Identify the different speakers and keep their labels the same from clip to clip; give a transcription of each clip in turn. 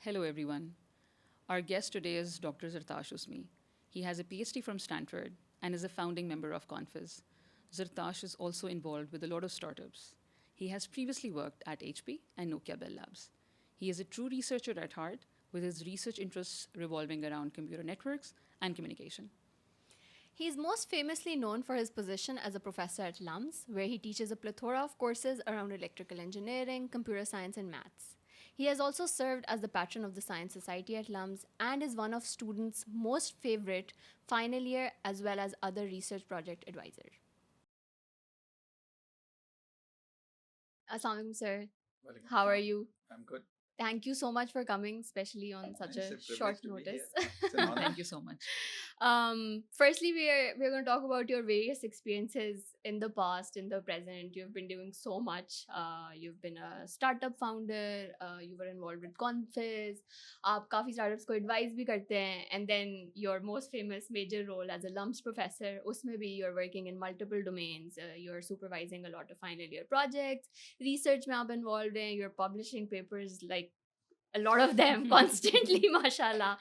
Speaker 1: Hello, everyone. Our guest today is Dr. Zartash Usmi. He has a PhD from Stanford and is a founding member of Confiz. Zartash is also involved with a lot of startups. He has previously worked at HP and Nokia Bell Labs. He is a true researcher at heart, with his research interests revolving around computer networks and communication.
Speaker 2: He is most famously known for his position as a professor at LUMS, where he teaches a plethora of courses around electrical engineering, computer science, and maths. He has also served as the patron of the Science Society at LUMS and is one of students' most favorite final year as well as other research project advisor. Assalamualaikum, sir.
Speaker 3: Walaikum
Speaker 2: How are
Speaker 3: Assalam.
Speaker 2: you?
Speaker 3: I'm good.
Speaker 2: Thank you so much for coming, especially on such
Speaker 3: It's
Speaker 2: a
Speaker 3: a
Speaker 2: short
Speaker 3: privilege to be
Speaker 2: notice.
Speaker 3: here. It's an honor.
Speaker 1: Thank you so much.
Speaker 2: Firstly, we're going to talk about your various experiences in the past, in the present. You've been doing so much. You've been a startup founder. You were involved with Confiz. आप काफी startups को advise भी करते हैं. And then your most famous major role as a LUMS professor. उसमें भी you're working in multiple domains. You're supervising a lot of final year projects. Research में आप involved हैं. You're publishing papers like a lot of them constantly, mashallah.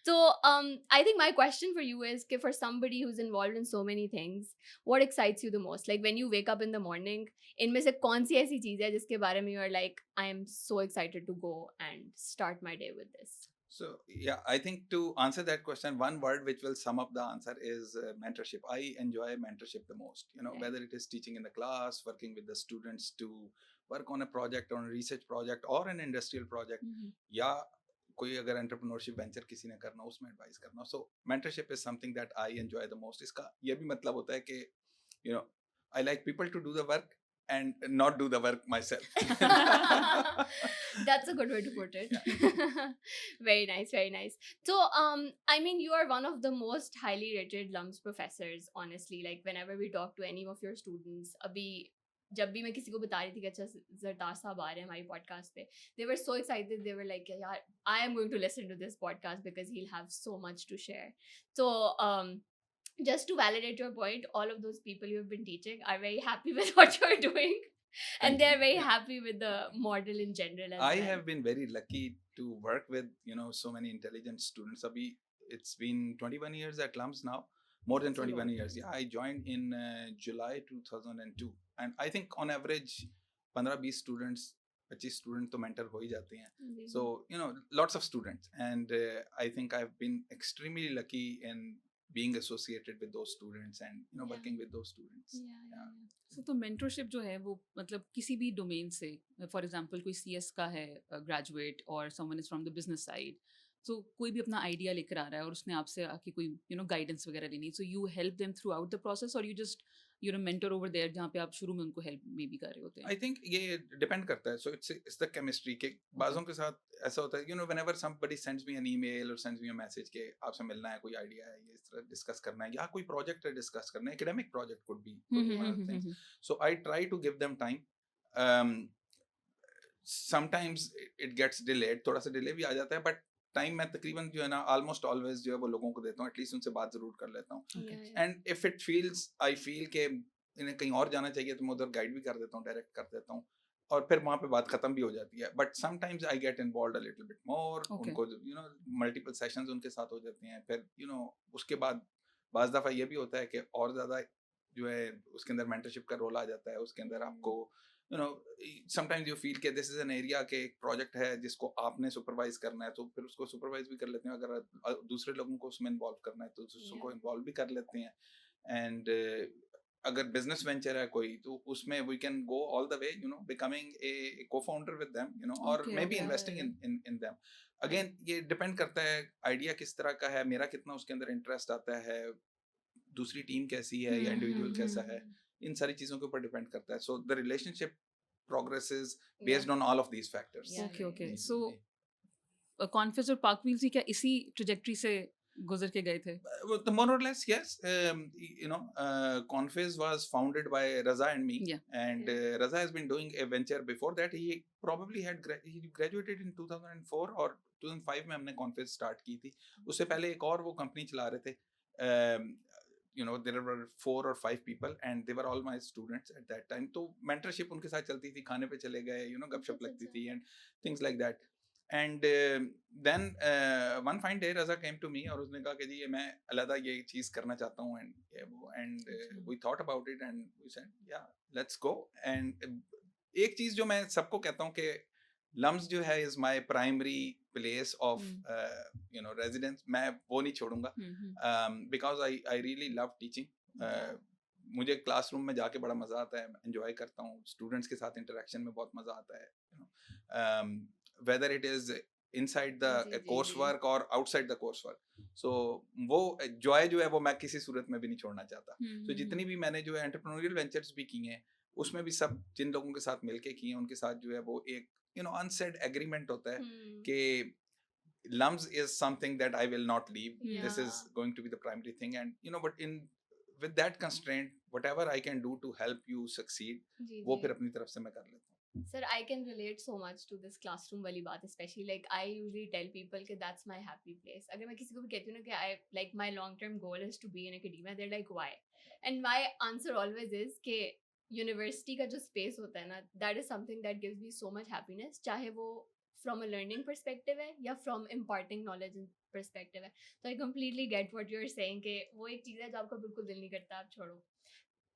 Speaker 2: So I think my question for you is for somebody who's involved in so many things, what excites you the most? Like when you wake up in the morning, इनमें से कौन सी ऐसी चीज है जिसके बारे में you are like, I am so excited to go and start my day with this?
Speaker 3: So, yeah, I think to answer that question, one word which will sum up the answer is mentorship. I enjoy mentorship the most.
Speaker 2: Right.
Speaker 3: Whether it is teaching in the class, working with the students to work on a project, on a research project, or an industrial project, या कोई अगर entrepreneurship venture किसी ने करना हो उसमें advice करना so mentorship is something that I enjoy the most इसका ये भी मतलब होता है कि I like people to do the work and not do the work myself.
Speaker 2: That's a good way to put it.
Speaker 3: Yeah.
Speaker 2: Very nice, very nice. So, I mean, you are one of the most highly rated LUMS professors, honestly. Like, whenever we talk to any of your students, अभी जब भी मैं किसी को बता रही थी कि अच्छा जरदार साहब आ रहे हैं हमारी पॉडकास्ट पे, they were so excited. They were like, यार, I am going to listen to this podcast because he'll have so much to share. So, just to validate your point, all of those people you've been teaching are very happy with what you're doing. And
Speaker 3: Thank
Speaker 2: they're
Speaker 3: you.
Speaker 2: very
Speaker 3: Yeah.
Speaker 2: happy with the model in general as
Speaker 3: I
Speaker 2: well.
Speaker 3: have been very lucky to work with so many intelligent students. Abhi, it's been 21 years at LUMS now, more than
Speaker 2: That's a
Speaker 3: 21
Speaker 2: long
Speaker 3: years.
Speaker 2: time.
Speaker 3: Yeah, I joined in July 2002, and I think on average 15-20 students 25 students to mentor हो ही जाते हैं.
Speaker 2: Amazing.
Speaker 3: So lots of students, and I think I've been extremely lucky in being associated with those students and
Speaker 2: Yeah.
Speaker 3: working with those students.
Speaker 2: Yeah, yeah, yeah.
Speaker 1: तो mentorship जो है वो मतलब किसी भी डोमेन से, फॉर एग्जांपल कोई CS का है ग्रेजुएट और someone is from the business side, so कोई भी अपना आइडिया लेकर आ रहा है और उसने आपसे आके कोई गाइडेंस वगैरह लेनी, so you help them throughout the process और you just mentor over there जहाँ पे आप शुरू में उनको हेल्प मे भी कर रहे होते हैं.
Speaker 3: आई थिंक ये डिपेंड करता है. सो इट्स द केमिस्ट्री के बाजों के साथ ऐसा होता है whenever somebody sends me an email और सेंड्स मी अ मैसेज के आपसे मिलना है, कोई आइडिया है, ये इस तरह डिस्कस करना है या कोई प्रोजेक्ट है डिस्कस करना है, academic project could be one of the things. So I try to give them time. Um, Sometimes it gets delayed, थोड़ा सा डिले भी आ जाता है, बट टाइम मैं तकरीबन जो है ना ऑलमोस्ट ऑलवेज जो है वो लोगों को देता हूँ, एटलीस्ट उनसे बात जरूर कर लेता हूँ.
Speaker 2: Yeah, yeah.
Speaker 3: And if it feels I feel के इन्हें कहीं और जाना चाहिए तो मैं उधर गाइड भी कर देता हूँ, डायरेक्ट कर देता हूँ, और फिर वहाँ पे बात खत्म भी हो जाती है. But sometimes I get involve a little bit more.
Speaker 1: Okay.
Speaker 3: उनको मल्टीपल सेशंस उनके साथ हो जाते हैं. फिर उसके बाद बाज दफ़ा ये भी होता है कि और ज़्यादा जो है उसके अंदर मेंटरशिप का रोल आ जाता है. उसके अंदर आपको समटाइम्स यू फील के दिस इज एन एरिया के एक प्रोजेक्ट है जिसको आपने सुपरवाइज करना है, तो फिर उसको सुपरवाइज भी कर लेते हैं. अगर दूसरे लोगों को उसमें इन्वॉल्व करना है तो उसको इन्वॉल्व भी कर लेते हैं. एंड अगर बिजनेस वेंचर है कोई तो उसमें we can go all the way becoming a co-founder with them और
Speaker 1: Okay,
Speaker 3: maybe
Speaker 1: okay.
Speaker 3: Investing in them. Again ये डिपेंड करता है आइडिया किस तरह का है, मेरा कितना उसके अंदर इंटरेस्ट आता है, दूसरी टीम कैसी है या इंडिविजुअल कैसा है, इन सारी चीजों के ऊपर डिपेंड करता है. So the relationship progresses based on all of these factors.
Speaker 2: Yeah.
Speaker 1: Okay, okay.
Speaker 3: Ji,
Speaker 1: So
Speaker 3: जी.
Speaker 1: कॉन्फिस और पार्क व्हील्स ही क्या इसी ट्रेजेक्टरी से गुजर के गए थे?
Speaker 3: Well, more or less, yes. Confiz was founded by Raza and me,
Speaker 1: Yeah.
Speaker 3: and Raza has been doing a venture before that. He probably he graduated in 2004 or 2005 में हमने Confiz start की थी. उससे पहले एक और वो कंपनी चला रहे थे. There were 4 or 5 people and they were all my students at that time. तो mentorship उनके साथ चलती थी, खाने पे चले गए, गपशप लगती थी and things like that. And then one fine day Raza came to me और उसने कहा कि जी ये मैं अलहदा ये चीज़ करना चाहता हूँ and we thought about it and we said yeah let's go and एक चीज़ जो मैं सबको कहता हूँ कि लम्स जो है is my primary place of you know residence, मैं वो नहीं छोड़ूंगा because I really love teaching. मुझे क्लासरूम में जाके बड़ा मज़ा आता है, एंजॉय करता हूँ, स्टूडेंट्स के साथ इंटरेक्शन में बहुत मज़ा आता है, you know, whether it is inside the
Speaker 2: जी, जी,
Speaker 3: course
Speaker 2: जी।
Speaker 3: work or outside the course work. So वो जॉय जो है वो मैं किसी सूरत में भी नहीं छोड़ना चाहता। तो जितनी भी मैंने जो है एंटरप्रेन्योरियल वेंचर्स भी किए हैं उसमें भी सब जिन लोगों के साथ मिलके किए हैं उनके साथ जो है वो एक यू नो अनसेड एग्रीमेंट होता है कि LUMS is something that I will not leave. This is
Speaker 2: Yeah.
Speaker 3: going to be the primary thing, and you know, but in with that constraint, whatever I can do to help you succeed,
Speaker 2: जी,
Speaker 3: वो
Speaker 2: जी।
Speaker 3: फिर अपनी तरफ से मैं कर लेता हूँ।
Speaker 2: Sir, I can relate so much to this classroom वाली बात, especially like I usually tell people कि that's my happy place. अगर मैं किसी को भी कहती हूँ ना कि I like my long term goal is to be in academia, they're like why? And my answer always is कि university का जो space होता है ना, that is something that gives me so much happiness, चाहे वो from a learning perspective है या from imparting knowledge perspective है. So I completely get what you're saying कि वो एक चीज़ है जो आपका बिल्कुल दिल नहीं करता, आप छोड़ो.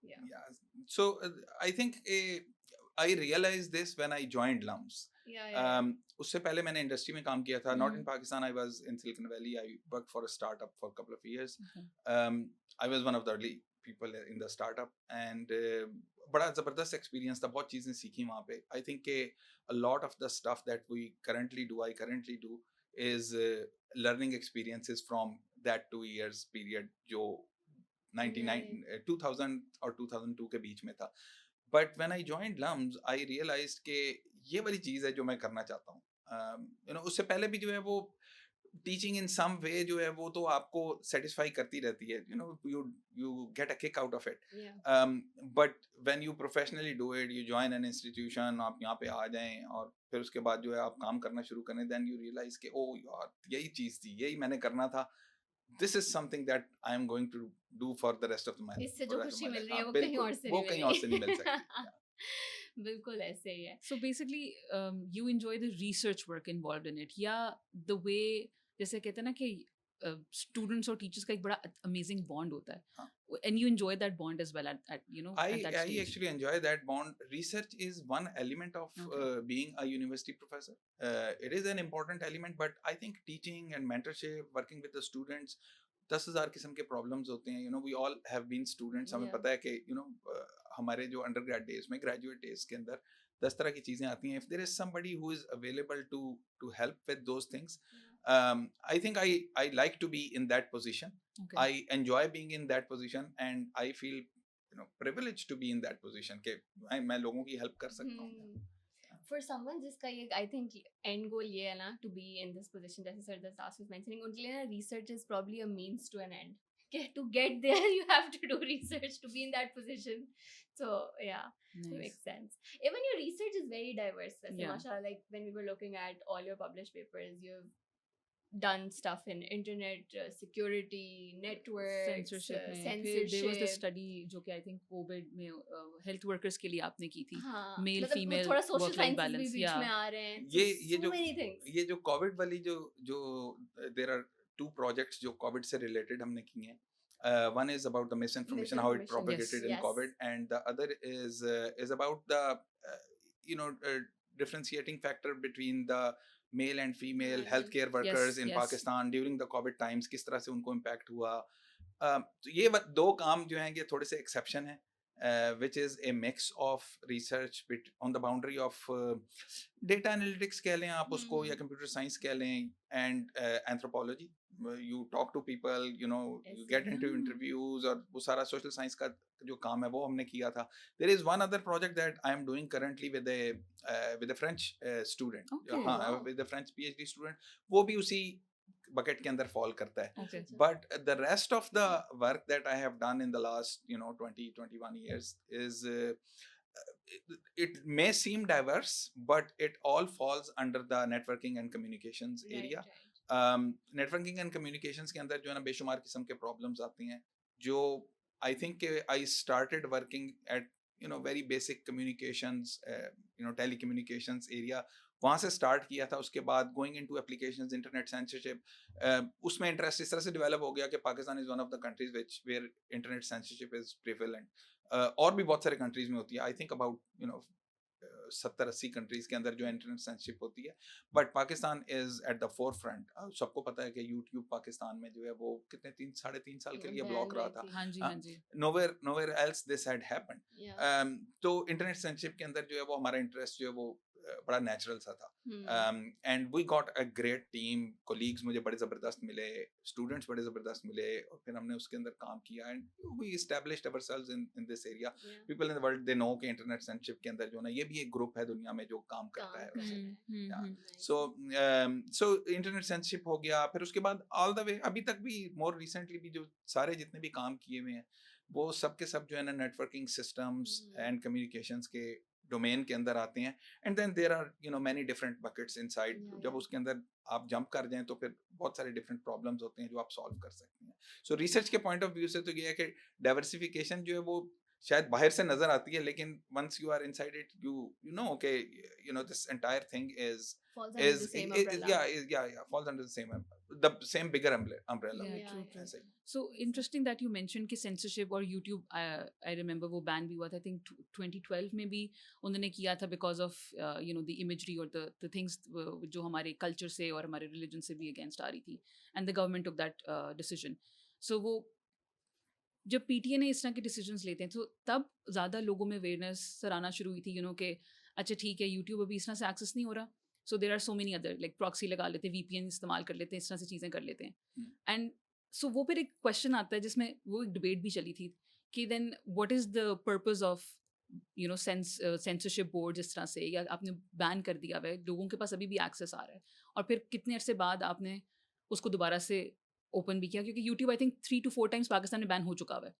Speaker 2: Yeah.
Speaker 3: Yeah. So I think I realized this when I joined LUMS.
Speaker 2: Yeah.
Speaker 3: उससे पहले मैंने इंडस्ट्री में काम किया था, not in Pakistan. I was in Silicon Valley. I worked for a startup for a couple of years. I was one of the early people in the startup, and बड़ा ज़बरदस्त experience था, बहुत चीज़ें सीखी वहाँ पे. I think a lot of the stuff that I currently do is learning experiences from that 2 years period जो 2000 और 2002 के बीच में था. But when I joined LUMS I realized कि ये वाली चीज़ है जो मैं करना चाहता हूँ. यू नो उससे पहले भी जो है वो टीचिंग इन सम वे जो है वो तो आपको सेटिस्फाई करती रहती है, you know you get a kick out of it. But when you professionally do it, you join an institution, आप यहाँ पे आ जाएं और फिर उसके बाद जो है आप काम करना शुरू करें, देन यू रियलाइज कि ओ यार यही चीज़ थी, यही मैंने करना था. This is something that I am going to do for the rest of my
Speaker 2: इससे
Speaker 3: for
Speaker 2: जो
Speaker 3: the rest of
Speaker 2: खुशी
Speaker 3: my
Speaker 2: मिल
Speaker 3: life.
Speaker 2: रही है
Speaker 3: हाँ,
Speaker 2: वो कहीं
Speaker 3: बिल्कुल,
Speaker 2: और से
Speaker 3: वो
Speaker 2: नहीं
Speaker 3: कहीं और से नहीं मिल सकती. Yeah.
Speaker 2: बिल्कुल ऐसे ही है.
Speaker 1: So basically, you enjoy the research work involved in it, या the way जैसे कहते हैं ना कि students और teachers का एक बड़ा amazing bond होता है,
Speaker 3: हाँ.
Speaker 1: and you enjoy that bond as well at you know at that
Speaker 3: I
Speaker 1: stage.
Speaker 3: actually enjoy that bond. Research is one element of being a university professor. It is an important element, but I think teaching and mentorship, working with the students, 10,000 किस्म के problems होते हैं. You know we all have been students, हमें
Speaker 2: Yeah.
Speaker 3: पता है कि you know हमारे जो अंडर ग्रेड डेज में, ग्रेजुएट डेज के अंदर 10 तरह की चीज़ें आती हैं. If there is somebody who is available to help with those things, I think I like to be in that position.
Speaker 1: Okay.
Speaker 3: I enjoy being in that position and I feel you know privileged to be in that position कि मैं लोगों की help कर सकता हूँ.
Speaker 2: For someone जिसका ये I think end goal ये है ना to be in this position, जैसे Sir Dastas was mentioning, उनके लिए ना research is probably a means to an end. Okay, to get there you have to do research to be in that position. So yeah,
Speaker 1: Nice.
Speaker 2: makes sense. Even your research is very diverse. वैसे
Speaker 1: Yeah.
Speaker 2: mashallah, like when we were looking at all your published papers, you've done stuff in internet security, networks,
Speaker 1: censorship में
Speaker 2: censorship.
Speaker 1: फिर there was the study जो कि I think COVID में health workers के लिए आपने की थी,
Speaker 2: हाँ,
Speaker 1: male
Speaker 2: मतलब
Speaker 1: female
Speaker 2: थोड़ा social
Speaker 1: work life
Speaker 2: sciences भी
Speaker 1: balance.
Speaker 2: बीच
Speaker 1: Yeah.
Speaker 2: में आ रहे हैं.
Speaker 3: ये
Speaker 2: So
Speaker 3: जो
Speaker 2: many things.
Speaker 3: ये जो कोविड वाली जो there are 2 projects जो कोविड से related हमने किए हैं. One is about the misinformation, how it
Speaker 2: Misinformation,
Speaker 3: propagated in
Speaker 2: yes.
Speaker 3: COVID, and the other is about the you know differentiating factor between the male and female healthcare workers in
Speaker 1: yes.
Speaker 3: Pakistan during the COVID times, किस तरह से उनको impact हुआ. तो ये 2 काम जो हैं ये थोड़े से exception हैं, which is a mix of research on the boundary of data analytics कह लें आप उसको, या computer science कह लें, and anthropology. You talk to people, you know, you get into interviews, और वो सारा social science का जो काम है वो हमने किया था. There is one other project that I am doing currently with a French student.
Speaker 1: Okay,
Speaker 3: हाँ,
Speaker 2: wow.
Speaker 3: with a French PhD student. वो भी उसी bucket के अंदर fall करता है.
Speaker 1: Okay.
Speaker 3: But the rest of the work that I have done in the last 21 years is it may seem diverse, but it all falls under the networking and communications area. Networking and communications के अंदर जो है ना बेशुमार किस्म के problems आती हैं, जो I think I started working at very basic communications, telecommunications area. वहाँ से स्टार्ट किया था. उसके बाद going into applications, internet censorship, उसमें इंटरेस्ट इस तरह से डेवलप हो गया कि Pakistan is one of the countries which where internet censorship is prevalent. और भी बहुत सारे कंट्रीज में होती है. आई थिंक अबाउट 70-80 कंट्रीज के अंदर जो इंटरनेट सेंसरशिप होती है. But Pakistan is at the four front. सबको पता है कि यूट्यूब पाकिस्तान में जो है वो कितने 3-3.5 साल के लिए ब्लॉक रहा था.
Speaker 1: हाँ जी,
Speaker 3: हाँ,
Speaker 1: हाँ जी.
Speaker 3: nowhere else this had happened.
Speaker 2: Yeah.
Speaker 3: तो इंटरनेट सेंसरशिप के अंदर जो है वो हमारा इंटरेस्ट जो है वो बड़ा नेचुरल सा था. And we got a great team. Colleagues मुझे बड़े ज़बरदस्त मिले, स्टूडेंट्स बड़े ज़बरदस्त मिले, और फिर हमने उसके अंदर काम किया. And we established ourselves in this area.
Speaker 2: Yeah.
Speaker 3: People in the world they know कि इंटरनेट सेंसरशिप के अंदर जो है ना, ये भी एक ग्रुप है दुनिया में जो काम करता है
Speaker 2: काम
Speaker 3: वैसे.
Speaker 2: करता
Speaker 1: हम्म.
Speaker 2: Nice.
Speaker 3: सो इंटरनेट सेंसरशिप हो गया. फिर उसके बाद ऑल द वे अभी तक भी, मोर रिसेंटली भी, जो सारे जितने भी काम किए हुए हैं वो सब के सब जो है ना नेटवर्किंग सिस्टम्स एंड कम्युनिकेशंस के डोमेन के अंदर आते हैं. And then there are many different buckets inside.
Speaker 2: Yeah,
Speaker 3: जब
Speaker 2: yeah.
Speaker 3: उसके अंदर आप जंप कर जाएं तो फिर बहुत सारे डिफरेंट प्रॉब्लम्स होते हैं जो आप सॉल्व कर सकते हैं. सो रिसर्च के पॉइंट ऑफ व्यू से तो ये है कि डाइवर्सिफिकेशन जो है वो शायद बाहर से नजर आती है, लेकिन once you are inside it you know okay, this entire thing
Speaker 2: Falls under the same umbrella.
Speaker 3: falls under the same bigger umbrella.
Speaker 1: Yeah,
Speaker 2: Yeah,
Speaker 1: true,
Speaker 2: yeah.
Speaker 1: true.
Speaker 3: ऐसे ही.
Speaker 1: So interesting that you mentioned कि censorship और YouTube, I remember वो ban भी हुआ था. I think 2012 में भी उन्होंने किया था because of the imagery or the things जो हमारे culture से और हमारे religion से भी against आ रही थी. And the government took that decision. So वो जब पीटीए ने इस तरह के डिसीजंस लेते हैं तो तब ज़्यादा लोगों में अवेयरनेस सर आना शुरू हुई थी कि अच्छा ठीक है यूट्यूब अभी इस तरह से एक्सेस नहीं हो रहा. So there are so many other like proxy लगा लेते हैं, वीपीएन इस्तेमाल कर लेते हैं, इस तरह से चीज़ें कर लेते हैं. एंड सो वो फिर एक क्वेश्चन आता है जिसमें वो एक डिबेट भी चली थी कि then what is the purpose of censorship board इस तरह से, या आपने बैन कर दिया हुआ है, लोगों के पास अभी भी एक्सेस आ रहा है, और फिर कितने अरसे बाद आपने उसको दोबारा से ओपन भी किया, क्योंकि YouTube I think 3 to 4 times Pakistan में बैन हो चुका हुआ है.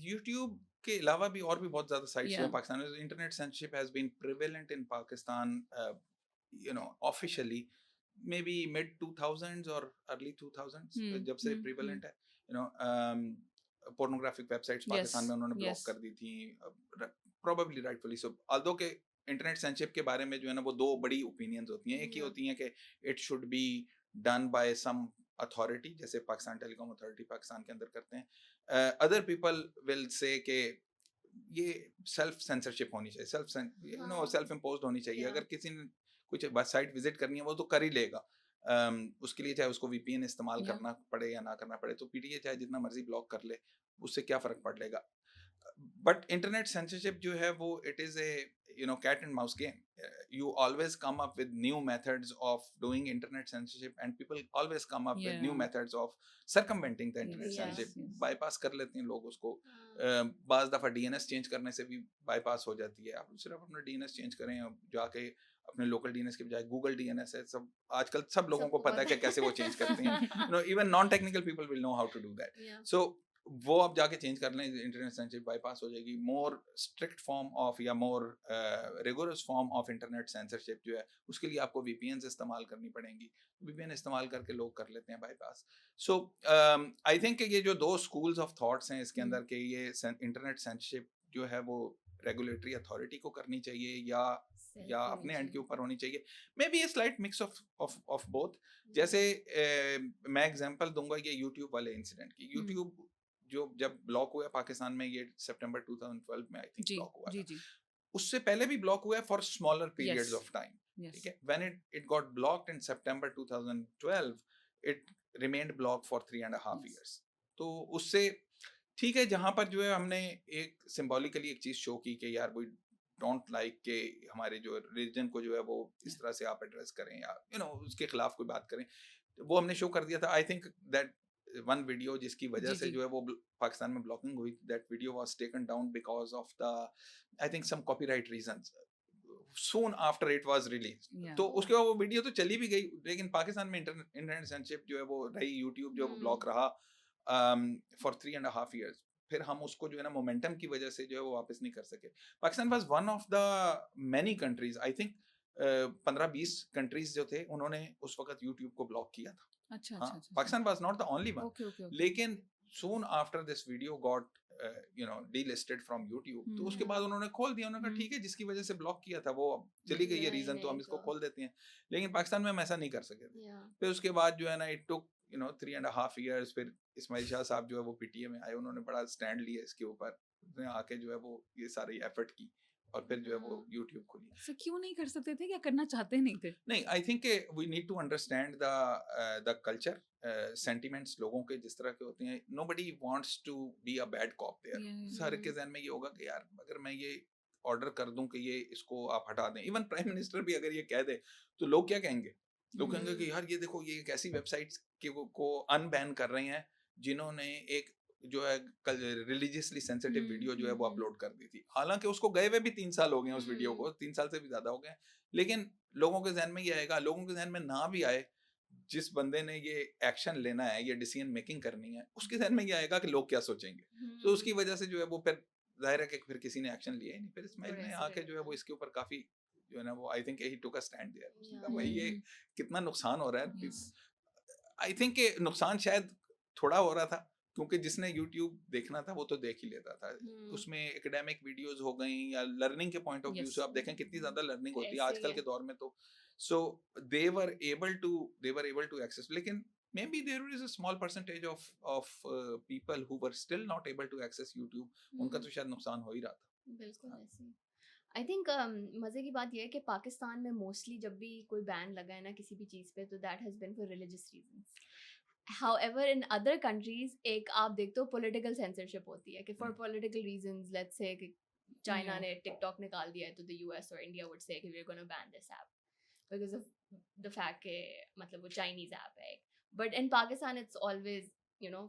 Speaker 3: यूट्यूब के अलावा भी और भी बहुत ज्यादा साइट्स हैं
Speaker 1: Yeah.
Speaker 3: पाकिस्तान में. Internet censorship has been prevalent in Pakistan officially maybe mid 2000s और अर्ली 2000s, जब से प्रिवेलेंट है. पोर्नोग्राफिक वेबसाइट्स पाकिस्तान में उन्होंने ब्लॉक
Speaker 1: yes.
Speaker 3: कर दी थी, प्रोबेबली राइटफुली सो. ऑल्दो के इंटरनेट सेंसरशिप के बारे में जो है ना वो दो बड़ी ओपिनियंस होती हैं. एक ही
Speaker 2: Yeah.
Speaker 3: होती है कि it should be done by some authority, जैसे पाकिस्तान टेलीकॉम अथॉरिटी पाकिस्तान के अंदर करते हैं. अदर पीपल विल से कि ये सेल्फ सेंसरशिप होनी चाहिए, सेल्फ इम्पोज्ड होनी चाहिए.
Speaker 2: Yeah.
Speaker 3: अगर किसी ने कुछ वेबसाइट विजिट करनी है वो तो कर ही लेगा. उसके लिए चाहे उसको वीपीएन इस्तेमाल
Speaker 1: Yeah.
Speaker 3: करना पड़े या ना करना पड़े, तो पीटीए चाहे जितना मर्जी ब्लॉक कर ले, उससे क्या फर्क पड़ेगा. बट इंटरनेट सेंसरशिप जो है वो it is a cat and mouse game. You always come up with new methods of doing internet censorship, and people always come up with new
Speaker 1: Yeah.
Speaker 3: methods of circumventing the internet
Speaker 1: Yes,
Speaker 3: censorship.
Speaker 1: yes.
Speaker 3: bypass कर लेते हैं लोग उसको.
Speaker 2: हाँ.
Speaker 3: बाज़ दफ़ा DNS change करने से भी बाईपास हो जाती है. आप सिर्फ अपना डीएनएस चेंज करें, जाके अपने लोकल डीएनएस के बजाय गूगल डीएनएस है. सब आजकल सब लोगों को
Speaker 2: सबको
Speaker 3: पता है
Speaker 2: पता
Speaker 3: कि कैसे वो चेंज करते हैं. Even non technical people will know how to do that.
Speaker 2: Yeah.
Speaker 3: So वो आप जाके चेंज कर लें, इंटरनेट सेंसरशिप बाईपास हो जाएगी. मोर स्ट्रिक्ट फॉर्म ऑफ या more rigorous form of internet censorship जो है उसके लिए आपको वीपीएन इस्तेमाल करनी पड़ेंगी. वीपीएन इस्तेमाल करके लोग कर लेते हैं बाईपास. सो आई थिंक ये जो दो स्कूल्स ऑफ थॉट्स हैं इसके अंदर के, ये इंटरनेट सेंसरशिप जो है वो रेगुलेटरी अथॉरिटी को करनी चाहिए या
Speaker 2: Self
Speaker 3: अपने एंड के
Speaker 2: managing.
Speaker 3: ऊपर होनी चाहिए. May be a slight mix of both. जैसे मैं एग्जांपल दूंगा ये यूट्यूब वाले इंसिडेंट की. यूट्यूब जो जब ब्लॉक हुआ पाकिस्तान में, ये सितंबर 2012 में आई थिंक
Speaker 1: जी
Speaker 3: ब्लॉक हुआ
Speaker 1: जी
Speaker 3: था.
Speaker 1: जी.
Speaker 3: उससे पहले भी ब्लॉक हुआ है for smaller periods
Speaker 1: Yes.
Speaker 3: Of time.
Speaker 1: Yes.
Speaker 3: ठीक है. When it got blocked in September 2012, it remained block for 3.5
Speaker 1: Yes.
Speaker 3: years. तो उससे ठीक है, जहां पर जो है हमने एक सिंबॉलिकली एक चीज शो की कि यार वी डोंट लाइक के हमारे जो रिलीजन को जो है वो इस तरह से आप एड्रेस करें या उसके खिलाफ कोई बात करें, वो हमने शो कर दिया था. I think that one video जिसकी वजह
Speaker 1: जी,
Speaker 3: से
Speaker 1: जी.
Speaker 3: जो है वो पाकिस्तान में ब्लॉकिंग हुई, that video was taken down because of the I think some copyright reasons soon after it was release.
Speaker 1: Yeah.
Speaker 3: तो उसके बाद वो वीडियो तो चली भी गई, लेकिन पाकिस्तान में इंटरनेट सेंसरशिप जो है वो रही. यूट्यूब जो ब्लॉक रहा फॉर 3.5 years. फिर हम उसको जो है ना मोमेंटम की वजह से जो है वो वापस नहीं कर सके. Pakistan was one of the many countries, I think 15-20 countries जो थे उन्होंने उस वक्त यूट्यूब को ब्लॉक किया था.
Speaker 1: अच्छा
Speaker 3: हाँ,
Speaker 1: अच्छा अच्छा.
Speaker 3: Pakistan was not the only one.
Speaker 1: Okay okay.
Speaker 3: लेकिन soon after this video got delisted from YouTube, तो उसके बाद उन्होंने खोल दिया, उन्होंने कहा ठीक है जिसकी वजह से ब्लॉक किया था वो अब चली गई है रीजन, तो हम इसको खोल देते हैं। लेकिन पाकिस्तान में हम ऐसा नहीं कर सके थे। फिर उसके बाद जो है ना इट टुक 3.5 years, फिर इस्माइल शाह साहब जो है वो पीटीए में आए, उन्होंने बड़ा स्टैंड लिया इसके ऊपर, उन्होंने आके जो है वो ये सारी एफर्ट की और फिर जो है वो यूट्यूब खुली।
Speaker 1: So क्यों नहीं कर सकते थे, क्या करना चाहते नहीं थे?
Speaker 3: नहीं, I think we need to understand the culture, sentiments लोगों के जिस तरह के होते हैं। Nobody wants to be a bad cop there. हर के जहन में ये होगा कि यार अगर मैं ये ऑर्डर कर दूं कि ये इसको आप हटा दें, इवन प्राइम मिनिस्टर भी अगर ये कह दे तो लोग क्या कहेंगे? लोग कहेंगे कि यार ये देखो ये एक ऐसी वेबसाइट्स को अनबैन कर रहे हैं जिन्होंने एक जो है रिलीजियसली सेंसिटिव वीडियो जो है वो अपलोड कर दी थी। हालांकि उसको गए हुए भी 3 साल हो गए हैं, उस वीडियो को 3 साल से भी ज्यादा हो गए हैं, लेकिन लोगों के जहन में ये आएगा, लोगों के जहन में ना भी आए, जिस बंदे ने ये एक्शन लेना है, ये डिसीजन मेकिंग करनी है, उसके जहन में ये आएगा कि लोग क्या सोचेंगे। तो उसकी वजह से जो है वो फिर जाहिर है कि फिर किसी ने एक्शन लिया ही नहीं। फिर इस्माइल ने आके जो है वो इसके ऊपर काफी जो है ना वो I think he took a stand there, भाई ये कितना नुकसान हो रहा है। आई थिंक नुकसान शायद थोड़ा हो रहा था क्योंकि जिसने YouTube देखना था वो तो देख ही लेता था। उसमें एकेडमिक वीडियोस हो गई या लर्निंग के पॉइंट ऑफ व्यू से आप देखें कितनी ज्यादा लर्निंग होती है आजकल के दौर में, तो सो they were able to access. लेकिन maybe there is a small percentage of people who were still not able to access YouTube, उनका तो शायद नुकसान हो ही रहा था।
Speaker 2: बिल्कुल ऐसे। आई थिंक मज़े की बात यह है कि पाकिस्तान में मोस्टली जब भी कोई बैन लगा है ना किसी भी चीज़ पे, तो that has been for religious reasons. However in other countries एक आप देखते हो पॉलिटिकल सेंसरशिप होती है कि for political reasons, let's say कि चाइना ने टिकटॉक निकाल दिया है तो द यूएस और India would say that we are gonna ban this app because of the fact के मतलब वो चाइनीज ऐप है। But in Pakistan it's always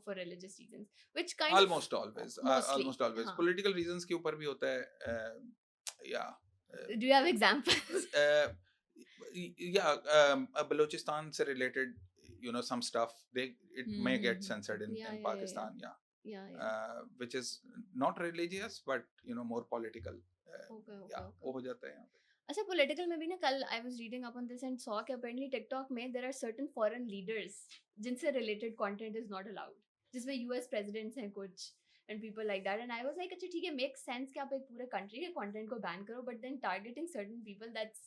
Speaker 2: for religious reasons, which kind
Speaker 3: almost always
Speaker 2: हाँ.
Speaker 3: political reasons के ऊपर भी होता है।
Speaker 2: Do you have examples?
Speaker 3: Balochistan से related some stuff it may get censored in Pakistan, which is not religious but more political, वो हो जाता है यहाँ पे।
Speaker 2: अच्छा, पॉलिटिकल में भी ना कल I was reading up on this and saw कि अपेरेंटली टिकटॉक में there are certain foreign leaders जिनसे related content is not allowed, जिसमें यूएस प्रेसिडेंट्स हैं कुछ and people like that, and I was like अच्छा ठीक है, मेक सेंस कि आप एक पूरे कंट्री के कंटेंट को बैन करो, but then targeting certain people that's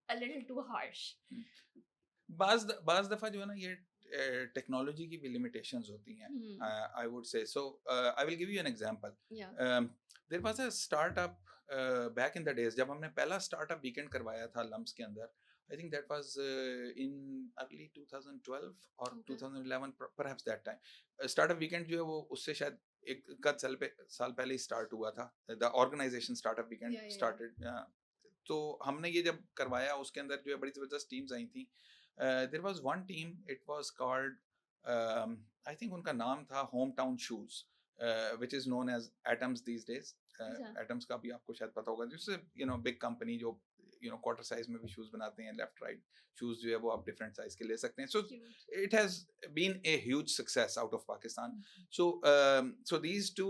Speaker 2: a little too harsh.
Speaker 3: बाज दफा जो है ना ये टेक्नोलॉजी की भी लिमिटेशंस होती हैं, I would say. So I will give you an example. There was a startup back in the days जब हमने पहला स्टार्टअप वीकेंड करवाया था लम्स के अंदर। I think that was in early 2012 और 2011 perhaps that time. Startup weekend जो है वो उससे शायद एक साल पहले ही स्टार्ट हुआ था। The organization startup weekend started. तो हमने ये जब करवाया उसके अंदर जो है बड़ी ज़बरदस्त टीम्स आई थी। There was one team, it was called I think उनका नाम था hometown shoes, which is known as Atoms these days. Atoms का भी आपको शायद पता होगा, जिससे बिग कंपनी जो क्वार्टर साइज में भी शूज बनाते हैं, लेफ्ट राइट शूज जो है वो आप डिफरेंट साइज के ले सकते हैं। So it has been a huge success out of Pakistan. So these two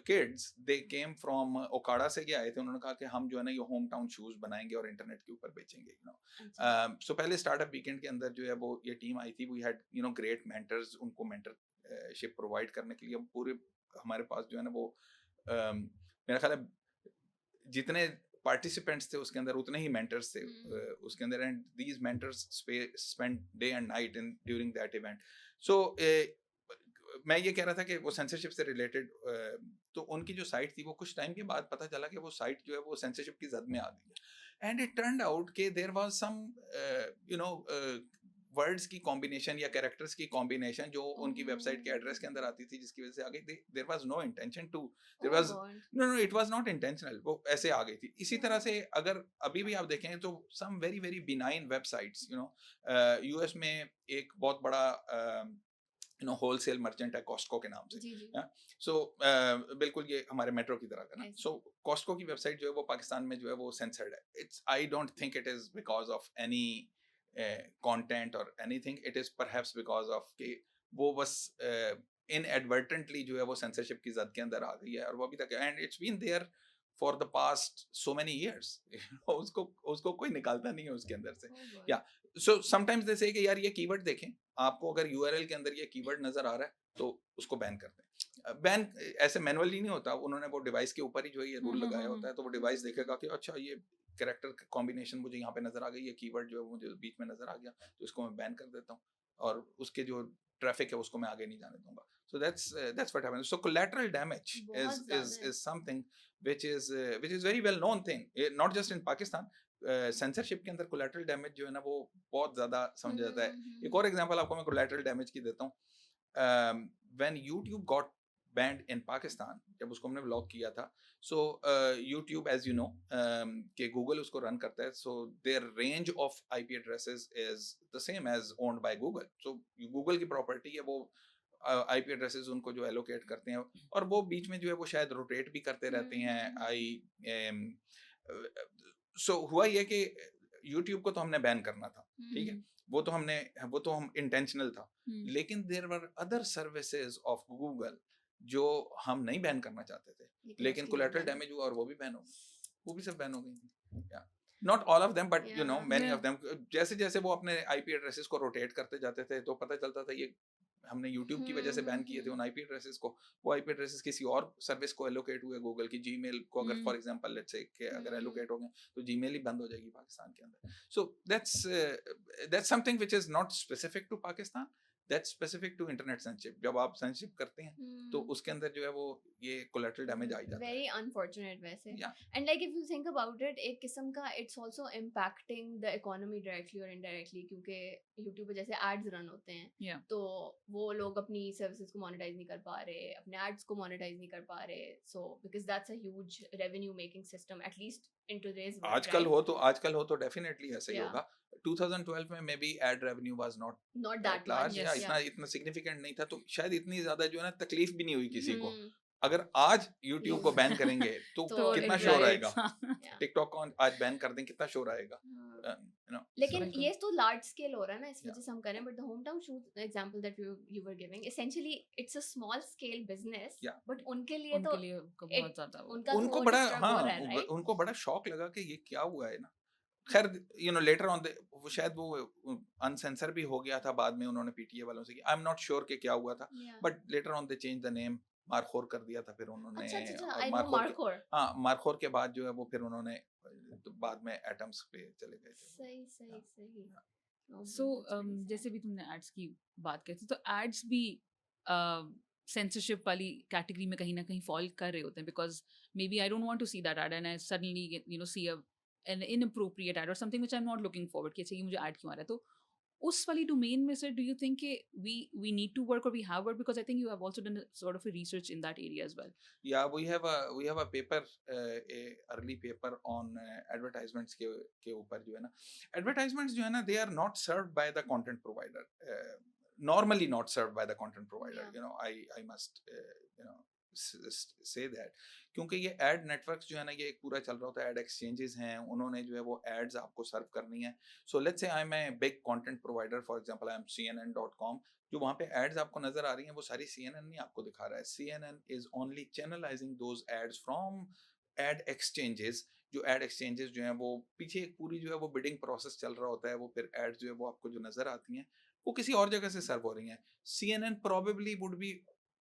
Speaker 3: kids they came from Okara से आए थे। उन्होंने कहा कि हम जो है ना ये होम टाउन शूज बनाएंगे और इंटरनेट के ऊपर बेचेंगे। सो पहले स्टार्टअप वीकेंड के अंदर जो है वो ये टीम आई थी। वी हैड ग्रेट मेंटर्स, उनको मेंटरशिप प्रोवाइड करने के लिए पूरे हमारे पास जो है ना वो मेरा ख्याल है जितने पार्टिसिपेंट्स थे उसके अंदर उतने ही मेंटर्स थे उसके अंदर, and these mentors spend day and night in during that event. So मैं ये कह रहा था कि वो सेंसरशिप से रिलेटेड, तो उनकी जो साइट थी वो कुछ टाइम के बाद पता चला कि वो साइट जो है वो सेंसरशिप की जद में आ गई है। एंड इट टर्न्ड आउट कि देयर वाज सम वर्ड्स की कॉम्बिनेशन या कैरेक्टर्स की कॉम्बिनेशन जो उनकी वेबसाइट के एड्रेस के अंदर आती थी, जिसकी वजह से आ गई। There was no intention to, there was no it was not intentional, वो ऐसे आ गई थी। इसी तरह से अगर अभी भी आप देखें तो some very very benign websites, US में एक बहुत बड़ा होलसेल मर्चेंट है कॉस्टको के नाम से। सो बिल्कुल ये हमारे मेट्रो की तरह का ना। सो कॉस्टको की वेबसाइट जो है वो पाकिस्तान में जो है वो सेंसर्ड है। It's I don't think it is because of any content or anything, it is perhaps because of कि वो बस inadvertently जो है वो censorship की जद के अंदर आ गई है और वो अभी तक, and it's been there for the past so many years। उसको कोई निकालता नहीं है उसके अंदर से। so sometimes they say कि यार ये कीवर्ड देखें, आपको अगर URL के अंदर ये कीवर्ड नजर आ रहा है तो उसको बैन कर दें। बैन ऐसे मैनुअली नहीं होता, उन्होंने वो डिवाइस के ऊपर ही जो है ये रूल लगाया होता है, तो वो डिवाइस देखेगा कि अच्छा ये कैरेक्टर कॉम्बिनेशन मुझे यहाँ पे नजर आ गई, ये कीवर्ड जो है वो मुझे बीच में नजर आ गया, तो इसको मैं बैन कर देता हूँ और उसके जो ट्रैफिक है उसको मैं आगे नहीं जाने दूंगा. So that's what happens. So collateral damage
Speaker 2: बहुत
Speaker 3: is
Speaker 2: ज़्यादा है।
Speaker 3: something which is very well known thing, not just in Pakistan. Censorship के अंदर कोलैटरल डैमेज जो है ना वो बहुत ज्यादा समझा जाता है. एक और एग्जांपल आपको मैं कोलैटरल डैमेज की देता हूँ. When YouTube got banned in Pakistan, जब उसको हमने ब्लॉक किया था, so YouTube as you know कि Google उसको रन करता है, so their range of IP addresses is the same as owned by Google. So Google की प्रॉपर्टी है, वो IP addresses उनको जो एलोकेट करते हैं और वो बीच में जो है वो शायद रोटेट भी करते रहते हैं. सो हुआ ये कि YouTube को तो हमने बैन करना था, ठीक है, वो तो हम इंटेंशनल था, लेकिन there were other services of Google जो हम नहीं बैन करना चाहते थे, लेकिन कोलैटरल डैमेज हुआ और वो भी बैन हो गई, वो भी सब बैन हो गई. Not all of them but you know many of them. जैसे जैसे वो अपने आईपी एड्रेसेस को रोटेट करते जाते थे तो पता चलता था ये हमने YouTube की वजह से बैन किए थे उन आईपी एड्रेसेस को, वो आईपी एड्रेसेस किसी और सर्विस को एलोकेट हुए, गूगल की जीमेल को अगर फॉर एग्जांपल लेट्स से कि अगर एलोकेट हो गए तो जीमेल ही बंद हो जाएगी पाकिस्तान के अंदर. सो that's something which is not specific to Pakistan, that's specific to internet censorship. जब आप सेंसरशिप करते हैं तो उसके अंदर जो है वो ये कोलैटरल डैमेज आ ही जाता है.
Speaker 2: Very unfortunate वैसे.
Speaker 3: Yeah.
Speaker 2: And like if you think about it, एक किस्म का it's also impacting the economy directly or indirectly, क्योंकि YouTube पे जैसे ads run होते हैं,
Speaker 1: Yeah.
Speaker 2: तो वो लोग अपनी services को monetize नहीं कर पा रहे, अपने ads को monetize नहीं कर पा रहे, so because that's a huge revenue making system at least in today's world.
Speaker 3: आजकल हो तो डेफिनेटली ऐसा ही
Speaker 2: Yeah.
Speaker 3: होगा. 2012 में maybe ad revenue was not
Speaker 2: Not that
Speaker 3: large,
Speaker 2: much.
Speaker 3: या
Speaker 1: Yes.
Speaker 3: इतना सिग्निफिकेंट नहीं था, तो शायद इतनी ज्यादा जो है ना तकलीफ भी नहीं हुई किसी को.
Speaker 2: हम्म,
Speaker 3: अगर आज YouTube को बैन करेंगे तो
Speaker 2: तो
Speaker 3: कितना
Speaker 2: it
Speaker 3: शोर
Speaker 2: riots.
Speaker 3: आएगा.
Speaker 2: yeah.
Speaker 3: TikTok को आज बैन कर दें कितना शोर आएगा.
Speaker 2: हाँ.
Speaker 3: You know,
Speaker 2: लेकिन
Speaker 1: बिल्कुल.
Speaker 2: ये तो लार्ज स्केल हो रहा है ना, इस
Speaker 3: Yeah.
Speaker 2: वजह से हम करें, but the home town shoot example that you were giving, essentially it's a small scale business,
Speaker 3: Yeah.
Speaker 2: But उनके लिए तो
Speaker 1: उनके लिए बहुत ज्यादा वो.
Speaker 2: उनका
Speaker 3: उनको
Speaker 2: तो
Speaker 3: बड़ा
Speaker 2: disturb हो रहा है, right?
Speaker 3: उनको बड़ा शॉक लगा कि ये क्या हुआ है ना. खैर यू नो लेटर ऑन वो शायद वो अनसेंसर भी हो गया था बाद में, उन्होंने पीटीए वालों से, आई एम नॉट श्योर कि क्या हुआ था,
Speaker 2: Yeah.
Speaker 3: But later on they change the name, markhor कर दिया था फिर उन्होंने.
Speaker 2: अच्छा,
Speaker 3: और
Speaker 2: I know Markhor.
Speaker 3: हाँ, मारखोर के बाद जो है वो फिर उन्होंने तो बाद में एटम्स पे चले गए थे.
Speaker 2: सही. Oh,
Speaker 1: so
Speaker 2: that's very sad.
Speaker 1: जैसे भी तुमने एड्स की बात की थी, तो एड्स भी सेंसरशिप वाली कैटेगरी में कहीं ना कहीं फॉल कर रहे होते हैं, because maybe I don't want to see that ad and I suddenly see an inappropriate ad or something which I'm not looking forward कि अच्छा ये मुझे ad क्यों आ रहा है. तो उस वाली domain में से do you think कि we need to work or we have worked, because I think you have also done a sort of a research in that area as well.
Speaker 3: Yeah, we have a paper, a early paper on advertisements के ऊपर जो है ना, advertisements जो है ना, they are not served by the content provider, normally not served by the content provider.
Speaker 2: Yeah.
Speaker 3: You know, I must say that, क्योंकि ये एड नेटवर्क्स जो है ना ये एक पूरा चल रहा होता है, एड एक्सचेंजेस हैं, उन्होंने जो है वो एड्स आपको सर्व करनी है. So let's say I am a big content provider, for example I am CNN.com, जो वहाँ पे एड्स आपको नजर आ रही हैं वो सारी CNN नहीं आपको दिखा रहा है. CNN is only channelizing those ads from ad exchanges. जो एड एक्सचेंजेस जो हैं वो पीछे एक पूरी जो है वो बिडिंग प्रोसेस चल रहा होता है, वो फिर एड्स जो है वो आपको जो नजर आती हैं वो किसी और जगह से सर्व हो रही हैं. CNN probably would be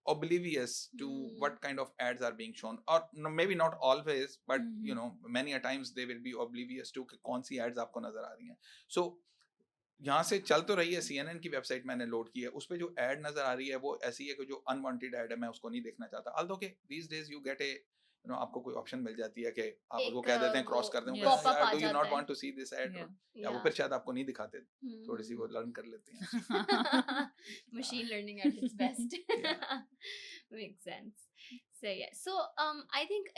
Speaker 3: oblivious to what kind of ads are being shown, or maybe not always, but you know many a times they will be oblivious to कि कौन सी ads आपको नजर आ रही हैं. So यहाँ से चल तो रही है, CNN की वेबसाइट मैंने लोड की है, उस पे जो एड नजर आ रही है वो ऐसी है कि जो अनवांटेड एड है मैं उसको नहीं देखना चाहता. although कि these days you get a you know आपको कोई ऑप्शन मिल जाती है कि आप वो कह देते हैं, क्रॉस कर दें,
Speaker 1: pop-up
Speaker 3: do you not want to see this ad,
Speaker 1: Yeah.
Speaker 3: या वो फिर शायद आपको नहीं दिखाते, थोड़ी सी वो लर्न कर लेते हैं.
Speaker 2: Machine learning at its best. Makes sense. So yeah. So I think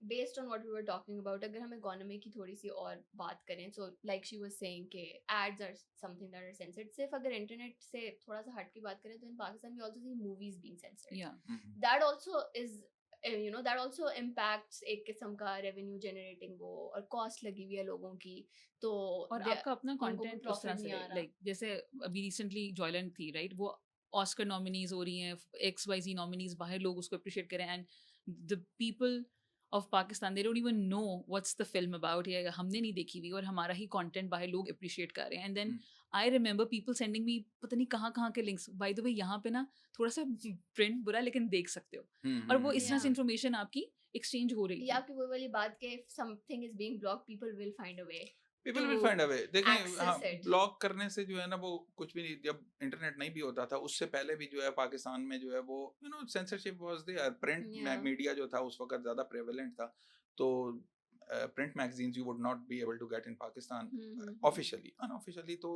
Speaker 2: based on what we were talking about, अगर हम economy की थोड़ी सी और बात करें, so like she was saying कि ads are something that are censored. सिर्फ अगर internet से थोड़ा सा हट की बात करें तो in Pakistan we also see movies being censored.
Speaker 1: Yeah.
Speaker 2: That also is that also impacts एक किस्म का revenue generating वो, और cost लगी हुई है लोगों की, तो
Speaker 1: और आपका अपना
Speaker 2: उनको भी
Speaker 1: कंटेंट उस तरह
Speaker 2: profit
Speaker 1: से
Speaker 2: नहीं आ रहा.
Speaker 1: लाइक जैसे अभी रिसेंटली जॉयलैंड थी राइट, वो ऑस्कर नॉमिनीज हो रही हैं, XYZ नॉमिनीज, बाहर लोग उसको अप्रिशिएट करें, and the people of Pakistan they don't even know what's the film about, या हमने नहीं देखी हुई और हमारा ही कंटेंट बाहर लोग अप्रिशिएट कर रहे हैं, and then I remember people sending me पता नहीं कहाँ के लिंक्स, बाय द वे यहाँ पे ना थोड़ा सा प्रिंट बुरा लेकिन देख सकते हो, और वो इस तरह से
Speaker 2: Yeah.
Speaker 1: इन्फॉर्मेशन आपकी एक्सचेंज हो रही
Speaker 2: ये
Speaker 1: थी.
Speaker 2: आपकी वो वाली बात के if something is being blocked, people will find a way
Speaker 3: people
Speaker 2: to
Speaker 3: will find a way. देखें,
Speaker 2: access
Speaker 3: हाँ,
Speaker 2: it.
Speaker 3: ब्लॉक करने से जो है ना वो कुछ भी नहीं. जब इंटरनेट नहीं भी होता था उससे पहले भी जो है पाकिस्तान में जो है वो censorship was there. Print
Speaker 2: Yeah.
Speaker 3: Media जो था उस वक्त ज़्यादा प्रेवलेंट था, तो print magazines you would not be able to get in Pakistan
Speaker 2: Mhm.
Speaker 3: Officially. Unofficially तो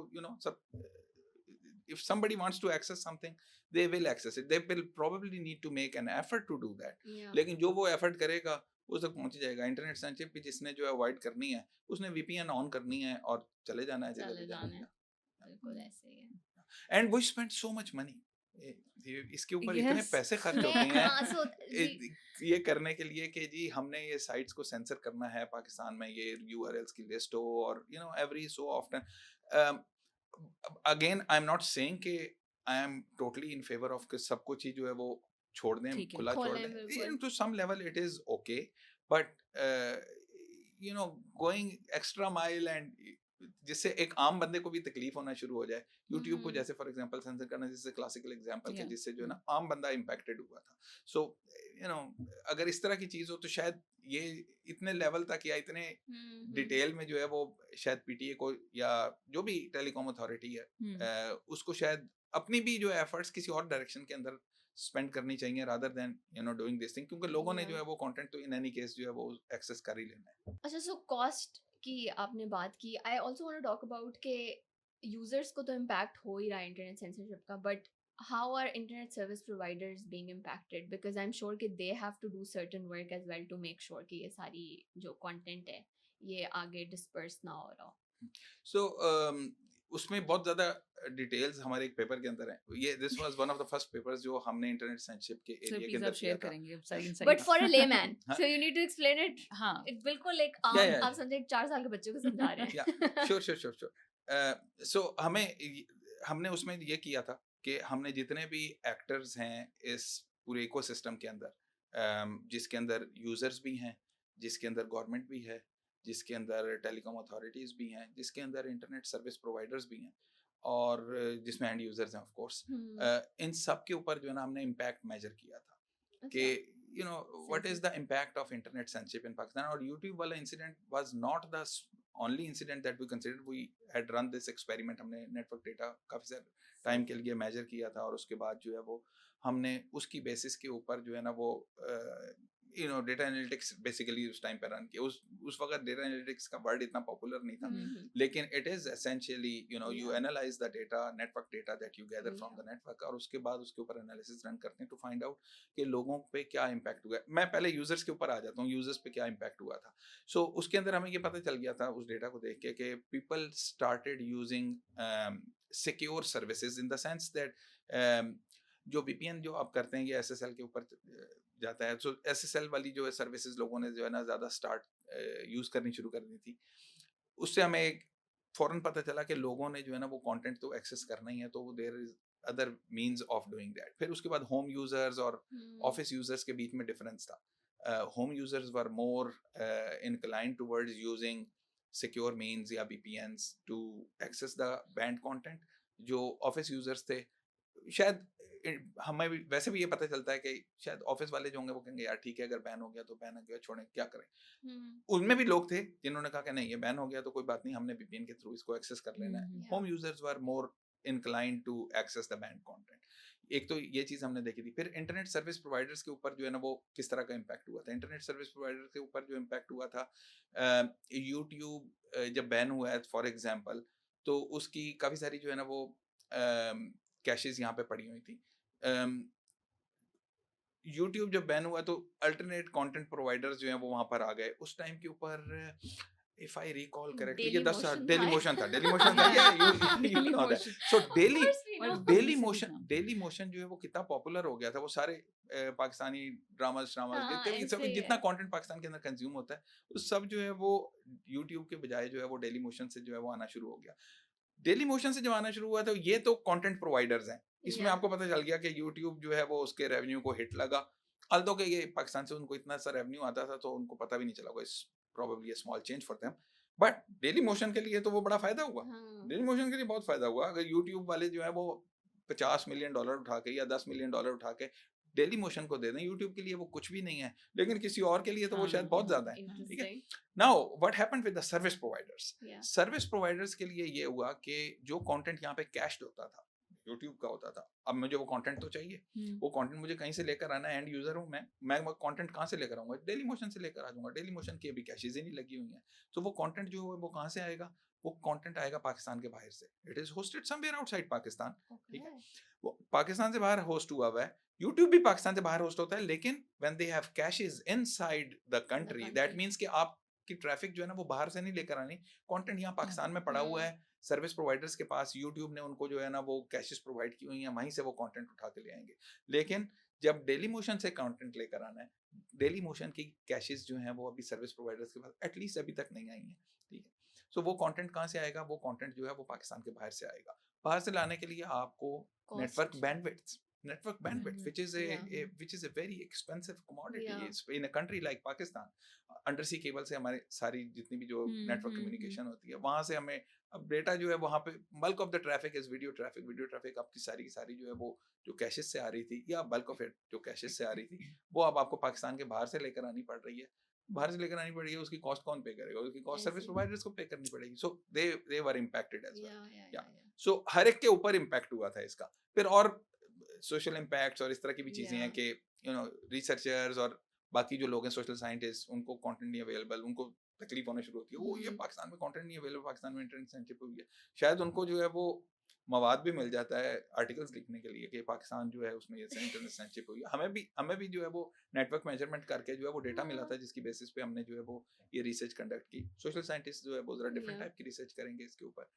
Speaker 3: सब, if somebody wants to access something they will access it. They will probably need to make an effort to do that.
Speaker 2: Yeah.
Speaker 3: लेकिन जो वो effort करेगा उस तक पहुंच ही जाएगा. इंटरनेट सेंसरशिप भी जिसने जो है अवॉइड करनी है उसने वीपीएन ऑन करनी है और चले जाना है जगह
Speaker 2: चले
Speaker 3: पे
Speaker 2: जाना
Speaker 3: जाना
Speaker 2: है. बिल्कुल ऐसे ही है.
Speaker 3: And we spend so much money. इसके ऊपर इतने
Speaker 1: Yes.
Speaker 3: पैसे खर्च
Speaker 2: मैं
Speaker 3: होते हैं
Speaker 2: हाँ, so
Speaker 3: ये करने के लिए कि जी हमने ये साइट्स को सेंसर करना है पाकिस्तान में, ये यूआरएल्स की लिस्ट हो, और every so often. Again I am not saying कि I am totally in favour of कि सब कुछ ही जो है वो छोड़ दें,
Speaker 1: ठीक है.
Speaker 3: खुला छोड़
Speaker 2: खोलें,
Speaker 3: दें.
Speaker 2: बिल्कुल.
Speaker 3: To some level it is okay, but going extra mile and जिससे एक आम बंदे को भी तकलीफ होना शुरू हो जाए. यूट्यूब को
Speaker 2: हम्म.
Speaker 3: जैसे फॉर एग्जांपल सेंसर करना जैसे क्लासिकल एग्जांपल के
Speaker 1: Yeah.
Speaker 3: जिससे जो है ना आम बंदा इम्पैक्टेड हुआ था. सो अगर इस तरह की चीज हो तो शायद ये इतने लेवल तक या इतने डिटेल में जो है वो शायद पीटीए को या जो भी टेलीकॉम अथॉरिटी है
Speaker 1: Hmm.
Speaker 3: उसको शायद अपनी भी जो एफर्ट्स किसी और डायरेक्शन के अंदर स्पेंड करनी चाहिए rather than doing this thing, क्योंकि लोगों ने
Speaker 2: Yeah.
Speaker 3: जो है वो कंटेंट तो इन एनी केस जो है वो एक्सेस कर ही लेना है.
Speaker 2: अच्छा, सो कॉस्ट की आपने बात की. I also want to talk about के यूजर्स को तो इम्पैक्ट हो ही रहा है इंटरनेट सेंसरशिप का, but how are internet service providers being impacted? Because I am sure कि they have to do certain work as well to make sure कि ये सारी जो कंटेंट है ये आगे डिस्पर्स ना हो रहा हो.
Speaker 3: सो उसमें बहुत ज्यादा डिटेल्स हमारे एक पेपर के अंदर है. ये this was one of the first papers जो हमने इंटरनेट सेंसरशिप के
Speaker 1: सर
Speaker 3: एरिया के
Speaker 1: प्लीज
Speaker 3: अंदर
Speaker 1: आप शेयर
Speaker 3: किया था.
Speaker 1: करेंगे सारी
Speaker 2: बट फॉर अ लेमैन
Speaker 3: हाँ.
Speaker 2: So you need to explain it.
Speaker 1: हाँ.
Speaker 2: बिल्कुल एक आम
Speaker 3: Yeah, yeah.
Speaker 2: आप समझे एक 4 साल के बच्चे को समझा रहे हैं.
Speaker 3: या श्योर. सो हमने उसमें ये किया था कि हमने जितने भी एक्टर्स हैं इस पूरे इकोसिस्टम के अंदर, जिसके अंदर यूजर्स भी हैं, जिसके अंदर गवर्नमेंट भी है, जिसके अंदर टेलीकॉम अथॉरिटीज भी हैं, जिसके अंदर इंटरनेट सर्विस प्रोवाइडर्स भी हैं, और जिसमें एंड यूजर्स हैं ऑफ कोर्स, इन सब के ऊपर जो है ना हमने इम्पैक्ट मेजर किया था कि what is the impact of internet censorship in Pakistan. और YouTube वाला incident was not the only incident that we considered. We had run this experiment. हमने network data काफी सारे टाइम के लिए मेजर किया था, और उसके बाद जो है वो हमने उसकी बेसिस के ऊपर जो है ना वो डेटा एनालिटिक्स बेसिकली उस टाइम पे रन किया. उस वक्त डेटा एनालिटिक्स का वर्ड इतना पॉपुलर नहीं था, लेकिन it is essentially you analyse the data, network data that you gather from the network, और उसके बाद उसके ऊपर एनालिसिस रन करते हैं टू फाइंड आउट कि लोगों पे क्या इम्पैक्ट हुआ. मैं पहले यूजर्स के ऊपर आ जाता हूँ, यूजर्स पे क्या इम्पैक्ट हुआ था. सो उसके अंदर हमें ये पता चल गया था उस डेटा को देख के कि people started using secure services in the sense that जो VPN जो आप करते हैं ये SSL के ऊपर जाता है. सो SSL वाली जो है सर्विसेज लोगों ने जो है ना ज़्यादा स्टार्ट यूज़ करनी शुरू कर दी थी. उससे हमें एक फ़ौरन पता चला कि लोगों ने जो है ना वो कंटेंट तो एक्सेस करना ही है, तो there is other means of doing that. फिर उसके बाद होम यूजर्स और ऑफिस यूजर्स के बीच में डिफरेंस था. Home users were more inclined towards using secure means या VPNs to access the banned content. जो ऑफिस यूजर्स थे शायद हमें भी वैसे भी ये पता चलता है कि शायद ऑफिस वाले जो होंगे वो कहेंगे यार ठीक है अगर बैन हो गया तो बैन हो गया, छोड़ें क्या करें. उनमें भी लोग थे जिन्होंने कहा कि नहीं ये बैन हो गया तो कोई बात नहीं, हमने VPN के थ्रू इसको एक्सेस कर लेना है. Home users were more inclined to access the banned content. एक तो ये चीज हमने देखी थी. फिर इंटरनेट सर्विस प्रोवाइडर्स के ऊपर जो है ना वो किस तरह का इम्पैक्ट हुआ था. इंटरनेट सर्विस प्रोवाइडर के ऊपर जो इम्पैक्ट हुआ था, यूट्यूब जब बैन हुआ है फॉर एग्जांपल, तो उसकी काफी सारी जो है ना वो कैशेस यहाँ पे पड़ी हुई थी. यूट्यूब जब बैन हुआ तो अल्टरनेट कंटेंट प्रोवाइडर्स जो हैं वो वहां पर आ गए. उस टाइम के ऊपर इफ आई रिकॉल करेक्टली ये 10 डेली मोशन था. सो डेली मोशन जो है वो कितना पॉपुलर हो गया था. वो सारे पाकिस्तानी ड्रामास जितना कंटेंट पाकिस्तान के अंदर कंज्यूम होता है वो सब जो है वो यूट्यूब के बजाय जो है वो डेली मोशन से जो है वो आना शुरू हो गया. डेली मोशन से जब आना शुरू हुआ तो ये तो कंटेंट प्रोवाइडर्स हैं. इसमें आपको पता चल गया कि यूट्यूब जो है वो उसके रेवेन्यू को हिट लगा. अल्दो के ये पाकिस्तान से उनको इतना सा रेवेन्यू आता था तो उनको पता भी नहीं चला. It's probably a small change for them, but daily motion के लिए तो वो बड़ा फायदा हुआ,
Speaker 2: हाँ,
Speaker 3: डेली मोशन के लिए बहुत फायदा हुआ। अगर यूट्यूब वाले जो है वो $50 मिलियन उठा के या $10 मिलियन उठा के डेली मोशन को दे दें, यूट्यूब के लिए वो कुछ भी नहीं है, लेकिन किसी और के लिए तो वो शायद बहुत ज्यादा है। ठीक है,
Speaker 2: interesting.
Speaker 3: Now what happened with the service providers,
Speaker 2: Yeah.
Speaker 3: Service providers के लिए ये हुआ कि जो कंटेंट यहाँ पे कैश्ड होता था, यूट्यूब का होता था, अब मुझे वो कंटेंट तो चाहिए, वो कंटेंट मुझे कहीं से लेकर आना है, एंड यूजर हूँ मैं वो कंटेंट कहाँ से लेकर आऊंगा, डेली मोशन से लेकर आ जाऊंगा, डेली मोशन की अभी कैशेज ही नहीं लगी हुई हैं, तो वो कंटेंट जो है वो कहाँ से आएगा, वो कंटेंट आएगा पाकिस्तान के बाहर से, it is hosted somewhere outside Pakistan. ठीक है,
Speaker 2: Okay.
Speaker 3: वो पाकिस्तान से बाहर होस्ट हुआ हुआ है, यूट्यूब भी पाकिस्तान से बाहर होस्ट होता है, लेकिन when they have caches inside the country, that
Speaker 2: country.
Speaker 3: Means कि आपकी ट्रैफिक जो है ना वो बाहर से नहीं लेकर आनी, कंटेंट यहाँ पाकिस्तान में पड़ा हुआ
Speaker 2: हम्म,
Speaker 3: है, सर्विस प्रोवाइडर्स के पास यूट्यूब ने उनको जो है ना वो कैशेस प्रोवाइड की हुई हैं, वहीं से वो कंटेंट उठा के ले आएंगे। लेकिन जब डेली मोशन से कंटेंट लेकर आना है, डेली मोशन की कैशेस जो हैं वो अभी सर्विस प्रोवाइडर्स के पास एटलीस्ट अभी तक नहीं आई हैं। ठीक है, सो वो कंटेंट कहाँ से आएगा, वो कंटेंट जो है वो पाकिस्तान के बाहर से आएगा। बाहर से लाने के लिए आपको
Speaker 2: Cost.
Speaker 3: network bandwidth, which is a very expensive commodity.
Speaker 2: Yeah.
Speaker 3: It's in a country like Pakistan, undersea cable से हमारे सारी जितनी भी जो नेटवर्क कम्युनिकेशन होती है, वहां से हमें अब डेटा जो है वहां पे bulk of the traffic is video traffic आपकी सारी की सारी जो है वो जो कैशेस से आ रही थी, या बल्क ऑफ इट जो कैशेस से आ रही थी, वो अब आपको पाकिस्तान के बाहर से लेकर आनी पड़ रही है। बाहर से लेकर आनी पड़ रही है, उसकी कॉस्ट कौन पे करेगा, उसकी cost
Speaker 2: I
Speaker 3: service
Speaker 2: see.
Speaker 3: Providers को पे करनी पड़ेगी, so they were impacted as well.
Speaker 2: Yeah.
Speaker 3: Yeah. So हर एक के ऊपर इम्पैक्ट हुआ था इसका। फिर और सोशल इम्पैक्ट्स और इस तरह की भी चीजें हैं
Speaker 2: Yeah.
Speaker 3: कि रिसर्चर्स और बाकी जो लोग हैं सोशल साइंटिस्ट, उनको कंटेंट नहीं अवेलेबल, उनको तकलीफ होने शुरू होती है, वो ये पाकिस्तान में कंटेंट नहीं अवेलेबल, पाकिस्तान में इंटरनेट सेंसिटिव हुई है, शायद उनको जो है वो मवाद भी मिल जाता है आर्टिकल्स लिखने के लिए कि पाकिस्तान जो है उसमें ये इंटरनेट सेंसिटिव हुई है। हमें भी जो है वो नेटवर्क मेजरमेंट करके जो है वो डेटा मिला था, जिसकी बेसिस पे हमने जो है वो ये रिसर्च कंडक्ट की। सोशल साइंटिस्ट जो है वो जरा डिफरेंट
Speaker 2: Yeah.
Speaker 3: टाइप की रिसर्च करेंगे इसके ऊपर।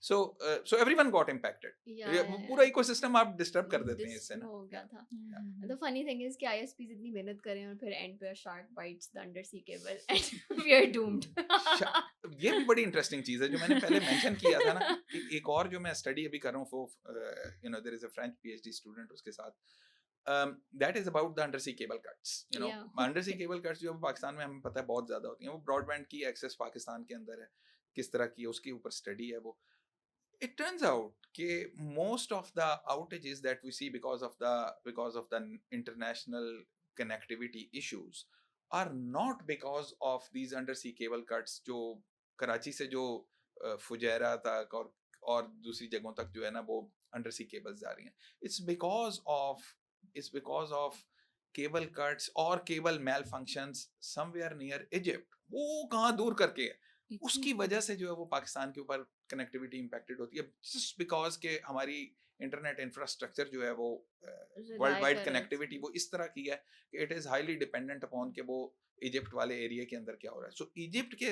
Speaker 3: So everyone got impacted,
Speaker 2: Yeah.
Speaker 3: पूरा इकोसिस्टम आप डिस्टर्ब कर देते हैं
Speaker 2: This
Speaker 3: इससे ना।
Speaker 2: हो गया था।
Speaker 1: Mm-hmm.
Speaker 2: The funny thing is कि ISPs इतनी मेहनत करें और फिर एंड पे shark bites the undersea cable and we are doomed.
Speaker 3: ये भी बड़ी इंटरेस्टिंग चीज है जो मैंने पहले मेंशन किया था ना, कि एक और जो मैं स्टडी अभी कर रहा हूँ, there is a French PhD student उसके साथ, that is about the undersea cable cuts.
Speaker 2: Yeah.
Speaker 3: Undersea cable cuts जो पाकिस्तान में हमें पता है बहुत ज्यादा होती हैं, वो ब्रॉडबैंड की एक्सेस पाकिस्तान के अंदर है, किस तरह की है उसके ऊपर स्टडी है वो। It turns out कि most of the outages that we see because of the international connectivity issues are not because of these undersea cable cuts जो कराची से जो फुजैरा तक और दूसरी जगहों तक जो है ना वो अंडरसी केबल्स जा रही हैं। It's because of cable cuts or cable malfunctions somewhere near Egypt, वो कहाँ दूर करके है, उसकी वजह से जो है वो पाकिस्तान के ऊपर कनेक्टिविटी इम्पैक्टेड होती है, जस्ट बिकॉज के हमारी इंटरनेट इंफ्रास्ट्रक्चर जो है वो वर्ल्ड वाइड कनेक्टिविटी वो इस तरह की है कि it is highly dependent upon के वो इजिप्ट वाले एरिया के अंदर क्या हो रहा है। सो इजिप्ट के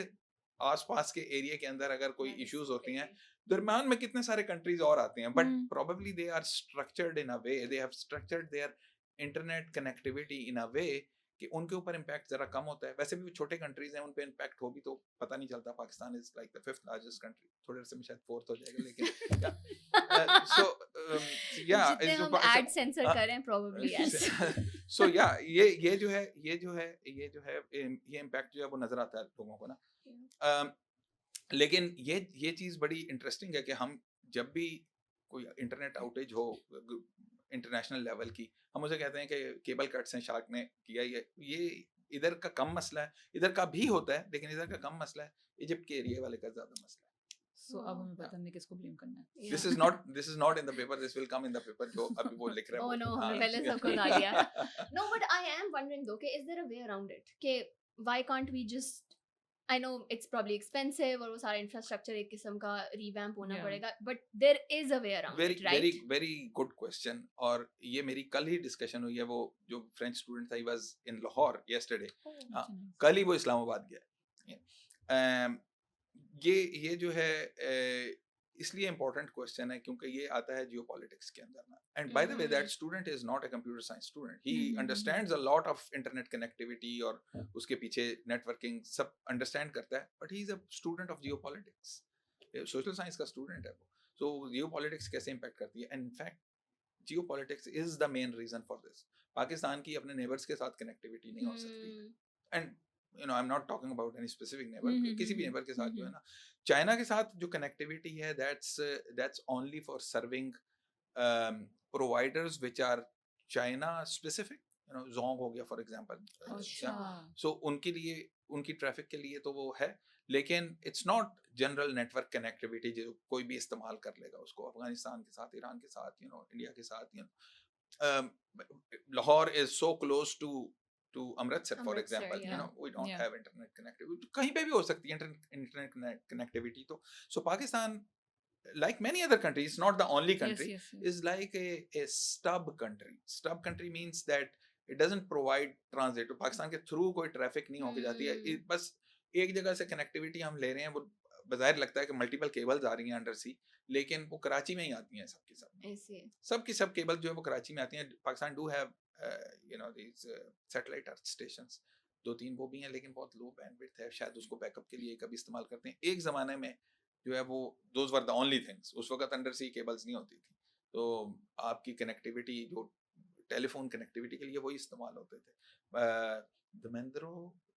Speaker 3: आसपास के एरिया के अंदर अगर कोई इश्यूज होती हैं, दरम्यान में कितने सारे कंट्रीज और आते हैं, but probably they are structured in a way, they have structured their internet connectivity in a way कि उनके ऊपर इम्पैक्ट जरा कम होता है। वैसे भी छोटे कंट्रीज हैं, उन पे इम्पैक्ट हो भी तो पता नहीं चलता। Pakistan is like the 5th largest country, थोड़े से में शायद 4th हो जाएगा, लेकिन सो या
Speaker 2: जितने हम एड सेंसर कर रहे हैं probably yes.
Speaker 3: सो या ये जो है ये इम्पैक्ट जो है वो नजर आता है लोगों को ना। लेकिन ये चीज बड़ी इंटरेस्टिंग है कि हम जब भी कोई इंटरनेट आउटेज हो इंटरनेशनल लेवल की, हम उसे कहते हैं कि केबल कट्स हैं, शार्क ने किया, ये इधर का कम मसला है, इधर का भी होता है लेकिन इधर का कम मसला है, इजिप्ट के एरिया वाले का ज्यादा मसला है।
Speaker 1: So अब हमें पता नहीं किसको ब्लेम करना है।
Speaker 2: Yeah.
Speaker 3: This is not in the paper, this will come in the paper जो अभी वो लिख रहे हैं।
Speaker 2: Oh no, हमने पहले सबको गा दिया। No, but I am wondering though, कि is there a way around it? कि why can't we just, I know it's probably expensive और वो सारा इंफ्रास्ट्रक्चर एक किस्म का रिवैम्प होना पड़ेगा, but there is a way around it, right?
Speaker 3: very good question। और ये मेरी कल ही डिस्कशन हुई है, वो जो फ्रेंच स्टूडेंट था, he was in Lahore yesterday, कल ही वो इस्लामाबाद गया। ये जो है इसलिए इम्पोर्टेंट क्वेश्चन है क्योंकि ये आता है जियोपॉलिटिक्स के अंदर ना। And by the way that student is not a computer science student, he understands a lot of internet connectivity और उसके पीछे नेटवर्किंग सब अंडरस्टैंड करता है, but he is a student of geopolitics, social science का स्टूडेंट है वो। So geopolitics कैसे इम्पैक्ट करती है, and in fact geopolitics is the main reason for this. Pakistan की अपने नेबर्स के साथ कनेक्टिविटी नहीं हो सकती, and I am not talking about any specific neighbour, किसी भी नेबर के साथ जो है
Speaker 1: हम्म।
Speaker 3: ना, चाइना के साथ जो कनेक्टिविटी है that's only for serving providers which are China specific, जोंग हो गया फॉर एग्जांपल,
Speaker 1: अच्छा।
Speaker 3: सो उनके लिए, उनकी ट्रैफिक के लिए तो वो है, लेकिन it's not general network connectivity जो कोई भी इस्तेमाल कर लेगा उसको, अफगानिस्तान के साथ, ईरान के साथ, इंडिया के साथ, Lahore is so close to Amritsar for
Speaker 2: Amritsar,
Speaker 3: example,
Speaker 2: yeah.
Speaker 3: We don't
Speaker 1: Yeah.
Speaker 3: Have internet connectivity, कहीं पे भी हो सकती है इंटरनेट कनेक्टिविटी, तो सो Pakistan, like many other countries, not the only country,
Speaker 1: yes.
Speaker 3: is like a stub country. Stub country means that it doesn't provide transit. तो पाकिस्तान के through कोई ट्रैफिक नहीं होके जाती है, बस एक जगह से कनेक्टिविटी हम ले रहे हैं, वो बज़ाहिर लगता है कि मल्टीपल केबल्स आ रही हैं अंडर सी, लेकिन वो कराची में ही आती हैं सबकी सब,
Speaker 2: ऐसे
Speaker 3: सबकी सब केबल जो है वो कराची में आती हैं. Pakistan do have these satellite earth stations, 2-3 वो भी हैं, लेकिन बहुत लो बैंडविड्थ है, शायद उसको बैकअप के लिए कभी इस्तेमाल करते हैं. एक ज़माने में जो है वो those were the only things, उस वक्त अंडर सी केबल्स नहीं होती थी, तो आपकी कनेक्टिविटी जो टेलीफोन कनेक्टिविटी के लिए वही इस्तेमाल होते थे. दमेंद्रो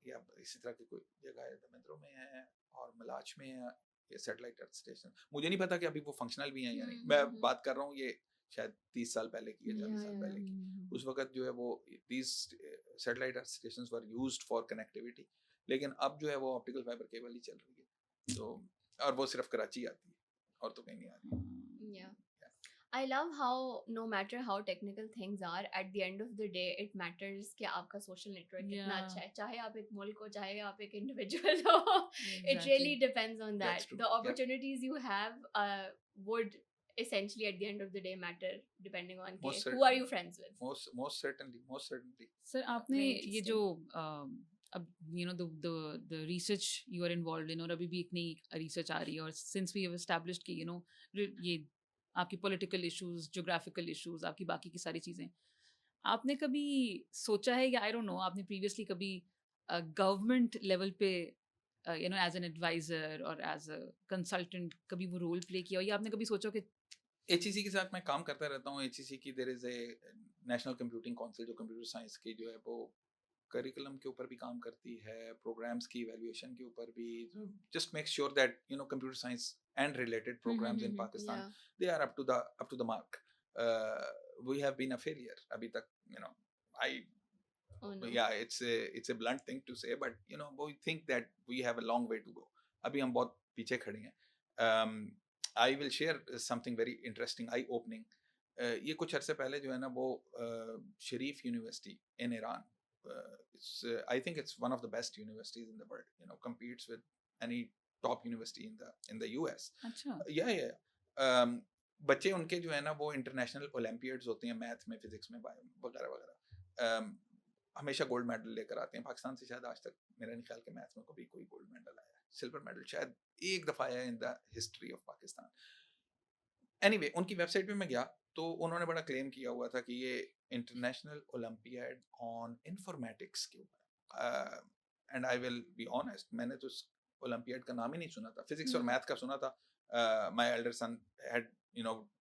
Speaker 3: या इसी तरह की कोई जगह है, दमेंद्रो में है और मलाच में है ये सैटेलाइट अर्थ स्टेशन. मुझे नहीं पता कि अभी वो फंक्शनल भी हैं या नहीं, मैं बात कर रहा हूँ ये शायद 30 साल पहले की या 40 साल पहले की. उस वक्त जो है वो these satellite earth stations were used for connectivity, लेकिन अब जो है वो ऑप्टिकल फाइबर केबल ही चल रही है, तो और वो सिर्फ कराची आती है और तो कहीं नहीं आ रही.
Speaker 2: Yeah. I love how no matter how technical things are, at the end of the day it matters कि आपका social network कितना
Speaker 1: Yeah.
Speaker 2: अच्छा है, चाहे आप एक मुल्क हो, चाहे आप एक individual हो, it really depends on
Speaker 3: That's
Speaker 2: that.
Speaker 3: true.
Speaker 2: The
Speaker 3: Yeah.
Speaker 2: opportunities you have would essentially at the end of the day matter depending on
Speaker 3: Most
Speaker 2: who are you friends with.
Speaker 3: most certainly.
Speaker 1: Sir आपने
Speaker 2: Very
Speaker 1: ये
Speaker 2: interesting.
Speaker 1: जो अब the research you are involved in, और अभी भी एक नई research आ रही है, और सिंस वी हैव एस्टैब्लिश्ड कि ये आपकी पॉलिटिकल इश्यूज, ज्योग्राफिकल इश्यूज, आपकी बाकी की सारी चीज़ें, आपने कभी सोचा है, या आई डोंट नो, आपने प्रीवियसली कभी गवर्नमेंट लेवल पे एज एन एडवाइजर और एज अ कंसल्टेंट कभी वो रोल प्ले किया हो, या आपने कभी सोचा कि
Speaker 3: HEC के साथ मैं काम करता रहता हूँ. HEC की there is a national computing council जो कंप्यूटर साइंस की जो है वो करिकुलम के ऊपर भी काम करती है, प्रोग्राम्स की इवैल्यूएशन के ऊपर भी, just make sure that computer science and related programs in Pakistan
Speaker 2: Yeah.
Speaker 3: they are up to the mark. We have been a failure abhi tak, I
Speaker 2: Oh no.
Speaker 3: yeah, it's a blunt thing to say, but we think that we have a long way to go. Abhi hum bahut पीछे खड़े हैं. I will share something very interesting, eye opening. ये कुछ अरसे पहले जो है ना वो Sharif university in Iran, I think it's one of the best universities in the world, competes with any top university in the US.
Speaker 1: अच्छा,
Speaker 3: yeah. बच्चे उनके जो है ना वो इंटरनेशनल ओलंपियाड्स होते हैं, मैथ में, फिजिक्स में, बायो वगैरह वगैरह, हमेशा गोल्ड मेडल लेकर आते हैं. पाकिस्तान से शायद आज तक मेरा नहीं ख्याल कि मैथ में कभी कोई गोल्ड मेडल आया है. सिल्वर मेडल शायद एक दफ़ा आया in the history of Pakistan. Anyway, उनकी वेबसाइट पे मैं गया तो उन्होंने बड़ा क्लेम किया हुआ था कि ये इंटरनेशनल ओलंपियाड ऑन इंफॉर्मेटिक्स के ऊपर, and I will be honest, मैंने तो उस ओलंपियाड का नाम ही नहीं सुना था. फिजिक्स और मैथ का सुना था. My elder son had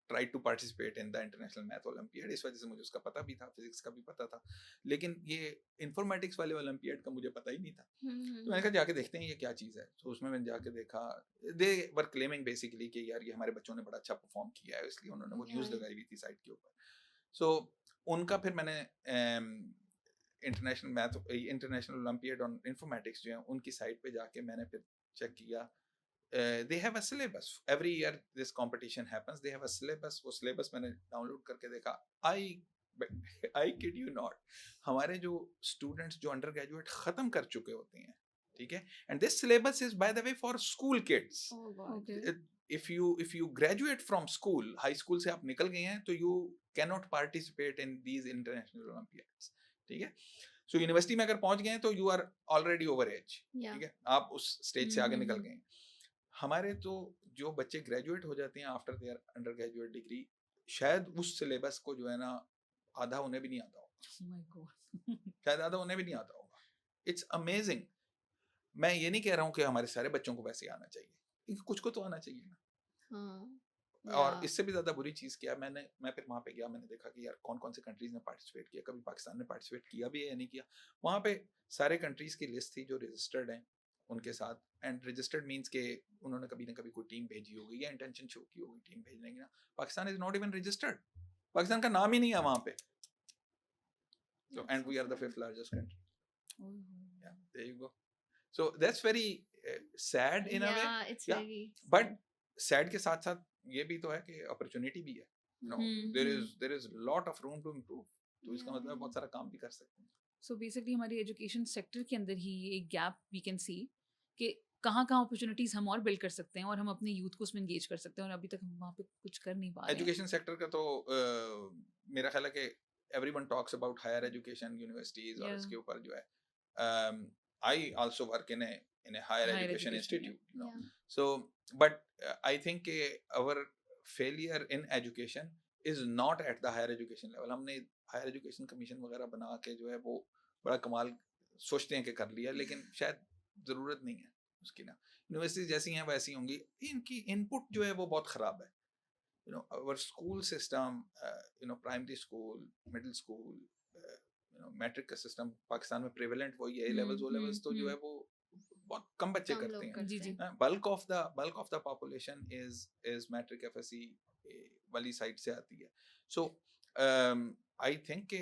Speaker 3: tried to participate in the international math olympiad, इस वजह से मुझे उसका पता भी था, फिजिक्स का भी पता था, लेकिन ये इंफॉर्मेटिक्स वाले ओलंपियाड का मुझे पता ही नहीं था. तो मैंने कहा जाके देखते हैं ये क्या चीज़ है. तो उसमें मैंने जाके देखा, दे वर क्लेमिंग बेसिकली कि यार ये हमारे बच्चों ने बड़ा अच्छा परफॉर्म किया है, इसलिए उन्होंने वो न्यूज़ लगाई हुई थी साइट के ऊपर. सो उनका फिर मैंने इंटरनेशनल ओलंपियाड ऑन इंफॉर्मेटिक्स जो है उनकी साइट पे जाके मैंने फिर चेक किया. They have a syllabus. Every year this competition happens. They have a syllabus. वो syllabus मैंने डाउनलोड करके देखा. I kid you not. हमारे जो students जो अंडर ग्रेजुएट ख़त्म कर चुके होते हैं, ठीक है, and this syllabus is by the way for school kids.
Speaker 2: Oh God.
Speaker 1: okay.
Speaker 3: If you graduate from school, high school से आप निकल गए हैं, तो you cannot participate in these international olympiads. ठीक है. So यूनिवर्सिटी में अगर पहुंच गए हैं तो you are already over age.
Speaker 2: Yeah.
Speaker 3: ठीक है, आप उस स्टेज से आगे निकल गए हैं. हमारे तो जो बच्चे ग्रेजुएट हो जाते हैं after their under graduate degree, शायद उस सिलेबस को जो है ना आधा उन्हें भी नहीं आता होगा.
Speaker 1: Oh my God.
Speaker 3: शायद आधा उन्हें भी नहीं आता होगा. It's amazing. मैं ये नहीं कह रहा हूँ कि हमारे सारे बच्चों को वैसे आना चाहिए, क्योंकि कुछ को तो आना चाहिए ना.
Speaker 2: हाँ.
Speaker 3: और
Speaker 2: Yeah.
Speaker 3: इससे भी ज्यादा बुरी चीज क्या है, मैं फिर वहां पे गया, मैंने देखा कि यार कौन कौन से कंट्रीज ने पार्टिसिपेट किया, कभी पाकिस्तान ने पार्टिसिपेट किया भी है या नहीं किया। वहां पे सारे कंट्रीज की लिस्ट थी जो रजिस्टर्ड हैं उनके साथ, एंड रजिस्टर्ड मींस के उन्होंने कभी ना कभी कोई टीम भेजी होगी या इंटेंशन शो की होगी टीम भेजने की ना। Pakistan is not even registered, Pakistan का नाम ही नहीं है वहां पे। So,
Speaker 2: That's
Speaker 3: and
Speaker 2: so
Speaker 3: we are the
Speaker 2: sad.
Speaker 3: 5th largest country.
Speaker 1: Oh.
Speaker 3: Yeah, there you go. So that's very sad in a way.
Speaker 2: Yeah, it's
Speaker 3: Yeah,
Speaker 2: very
Speaker 3: but
Speaker 2: sad.
Speaker 3: sad के साथ साथ ये भी तो है कि opportunity भी है. You know,
Speaker 1: Hmm.
Speaker 3: there is lot of room to improve. तो इसका मतलब है
Speaker 2: Yeah.
Speaker 3: बहुत सारा काम भी कर सकते हैं.
Speaker 1: सो बेसिकली हमारी एजुकेशन सेक्टर के अंदर ही एक गैप वी कैन सी कि कहाँ कहाँ अपॉर्चुनिटीज हम और बिल्ड कर सकते हैं और हम अपने यूथ को उसमें एंगेज कर सकते हैं, और अभी तक हम वहाँ पे कुछ कर नहीं पा रहे हैं.
Speaker 3: एजुकेशन सेक्टर का तो मेरा ख्याल है कि everyone talks about higher education universities और
Speaker 1: Yeah.
Speaker 3: इसके ऊपर जो है I also work in a higher
Speaker 1: Higher
Speaker 3: education
Speaker 1: education,
Speaker 3: institute, you know.
Speaker 2: Yeah.
Speaker 3: So, but I think our failure in education is not at the higher education level. हमने higher education commission वगैरह बना के जो है वो बड़ा कमाल सोचते हैं कि कर लिया, लेकिन शायद ज़रूरत नहीं है उसकी ना. यूनिवर्सिटीज जैसी हैं वैसी होंगी, इनकी इनपुट जो है वो बहुत ख़राब है. You know, our school system, you know, primary school, middle school, you know, metric का system पाकिस्तान में prevalent वही है. A levels, O levels तो जो है वो बहुत कम बच्चे
Speaker 2: कम
Speaker 3: करते
Speaker 2: लोग
Speaker 3: हैं.
Speaker 2: करते
Speaker 1: जी, जी.
Speaker 2: हैं.
Speaker 3: Bulk of the population is metric FSC वाली side से आती है. So I think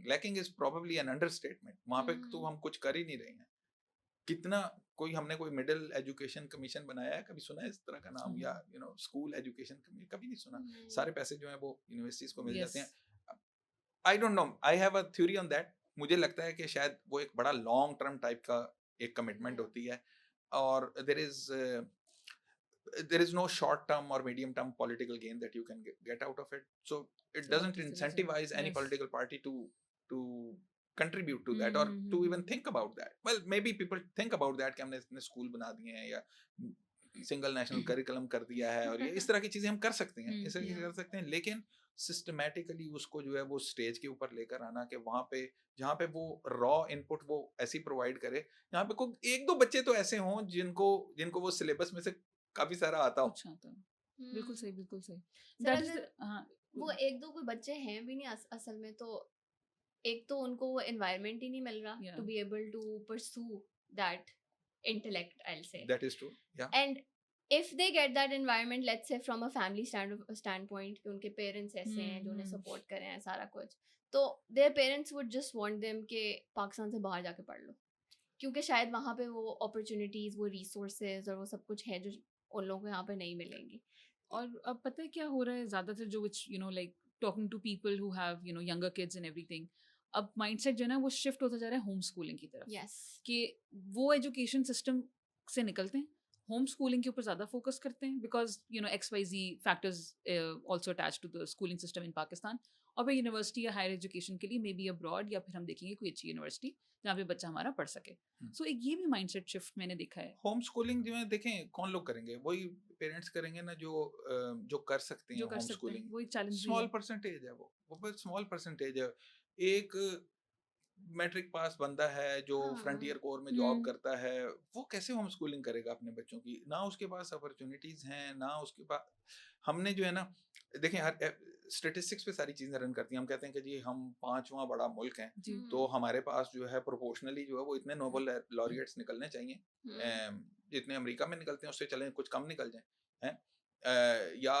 Speaker 3: lacking is probably an understatement. वहाँ पे तो हम कुछ कर ही नहीं रहे हैं. कितना कोई हमने कोई मिडिल एजुकेशन कमीशन बनाया है, कभी सुना है इस तरह का नाम, या you know school education commission, कभी नहीं सुना.
Speaker 2: नहीं.
Speaker 3: सारे पैसे जो है वो यूनिवर्सिटीज को मिल
Speaker 1: Yes.
Speaker 3: जाते हैं. I don't know, I have a theory on that. मुझे लगता है कि शायद वो एक बड़ा लॉन्ग टर्म टाइप का एक कमिटमेंट
Speaker 2: Yeah.
Speaker 3: होती है, और there is no short term or medium term political gain that you can get out of it. So it
Speaker 1: So
Speaker 3: doesn't
Speaker 1: that is the reason.
Speaker 3: incentivize any
Speaker 1: Yes.
Speaker 3: political party to contribute to that, or to even think about that. Well, maybe people think about that कि हमने इतने school बना दिए हैं या single national curriculum कर दिया है, और ये इस तरह की चीजें हम कर सकते हैं, इस तरह की चीजें कर सकते हैं, लेकिन सिस्टमेटिकली उसको जो है वो स्टेज के ऊपर लेकर आना कि वहाँ पे जहाँ पे वो रॉ इनपुट वो ऐसी प्रोवाइड करे, यहाँ पे कोई एक दो बच्चे तो ऐसे हों जिनको वो सिलेबस में से काफी सारा आता हो.
Speaker 1: कुछ आता है. बिल्कुल सही, बिल्कुल सही.
Speaker 2: सर,
Speaker 1: That is
Speaker 2: अगर
Speaker 1: the- हाँ,
Speaker 2: वो एक दो कोई बच्चे हैं भी नहीं असल में, तो एक तो उनको वो एनवायरनमेंट ही नहीं मिल रहा
Speaker 1: Yeah.
Speaker 2: To be able to pursue that intellect, I will say.
Speaker 3: That is true. Yeah.
Speaker 2: And if they get that environment, let's say from a family standpoint, कि उनके parents ऐसे हैं जो उन्हें support कर रहे हैं सारा कुछ, तो their parents would just want them कि पाकिस्तान से बाहर जाके पढ़ लो, क्योंकि शायद वहाँ पे वो opportunities, वो resources और वो सब कुछ है जो उन लोगों को यहाँ पे नहीं मिलेंगी.
Speaker 1: और अब पता है क्या हो रहा है ज़्यादातर जो which you know like talking to people who have you know younger kids and everything, अब माइंडसेट जो है ना वो शिफ्ट होता जा रहा है होम स्कूलिंग की तरफ.
Speaker 2: Yes.
Speaker 1: कि वो एजुकेशन सिस्टम से निकलते हैं, होम स्कूलिंग के ऊपर ज़्यादा फोकस करते हैं because you know XYZ factors also attach to the schooling system in Pakistan. और फिर यूनिवर्सिटी या हायर एजुकेशन के लिए मे बी अब्रॉड, या फिर हम देखेंगे कोई अच्छी यूनिवर्सिटी जहाँ पे बच्चा हमारा पढ़ सके. सो एक ये भी माइंडसेट शिफ्ट मैंने देखा है.
Speaker 3: होम स्कूलिंग जो है देखें कौन लोग करेंगे, वही पेरेंट्स करेंगे ना जो कर सकते हैं
Speaker 1: जो कर
Speaker 3: होम
Speaker 1: सकते हैं
Speaker 3: स्कूलिंग.
Speaker 1: वही चैलेंज.
Speaker 3: स्मॉल परसेंटेज है वो बहुत स्मॉल परसेंटेज है. एक मैट्रिक पास बंदा है जो
Speaker 2: हाँ.
Speaker 3: फ्रंटियर कोर में जॉब
Speaker 1: हम्म.
Speaker 3: करता है, वो कैसे होम स्कूलिंग करेगा अपने बच्चों की? ना उसके पास अपॉर्चुनिटीज हैं, ना उसके पास. हमने जो है ना देखें हर स्टेटिस्टिक्स पे सारी चीजें रन करती हैं. हम कहते हैं कि जी हम 5वां बड़ा मुल्क हैं,
Speaker 1: जी.
Speaker 3: तो हमारे पास जो है प्रोपोर्शनली जो है वो इतने नोबल लॉरिएट्स निकलने चाहिए. जितने अमेरिका में निकलते हैं उससे चलें कुछ कम निकल जाएं हैं, या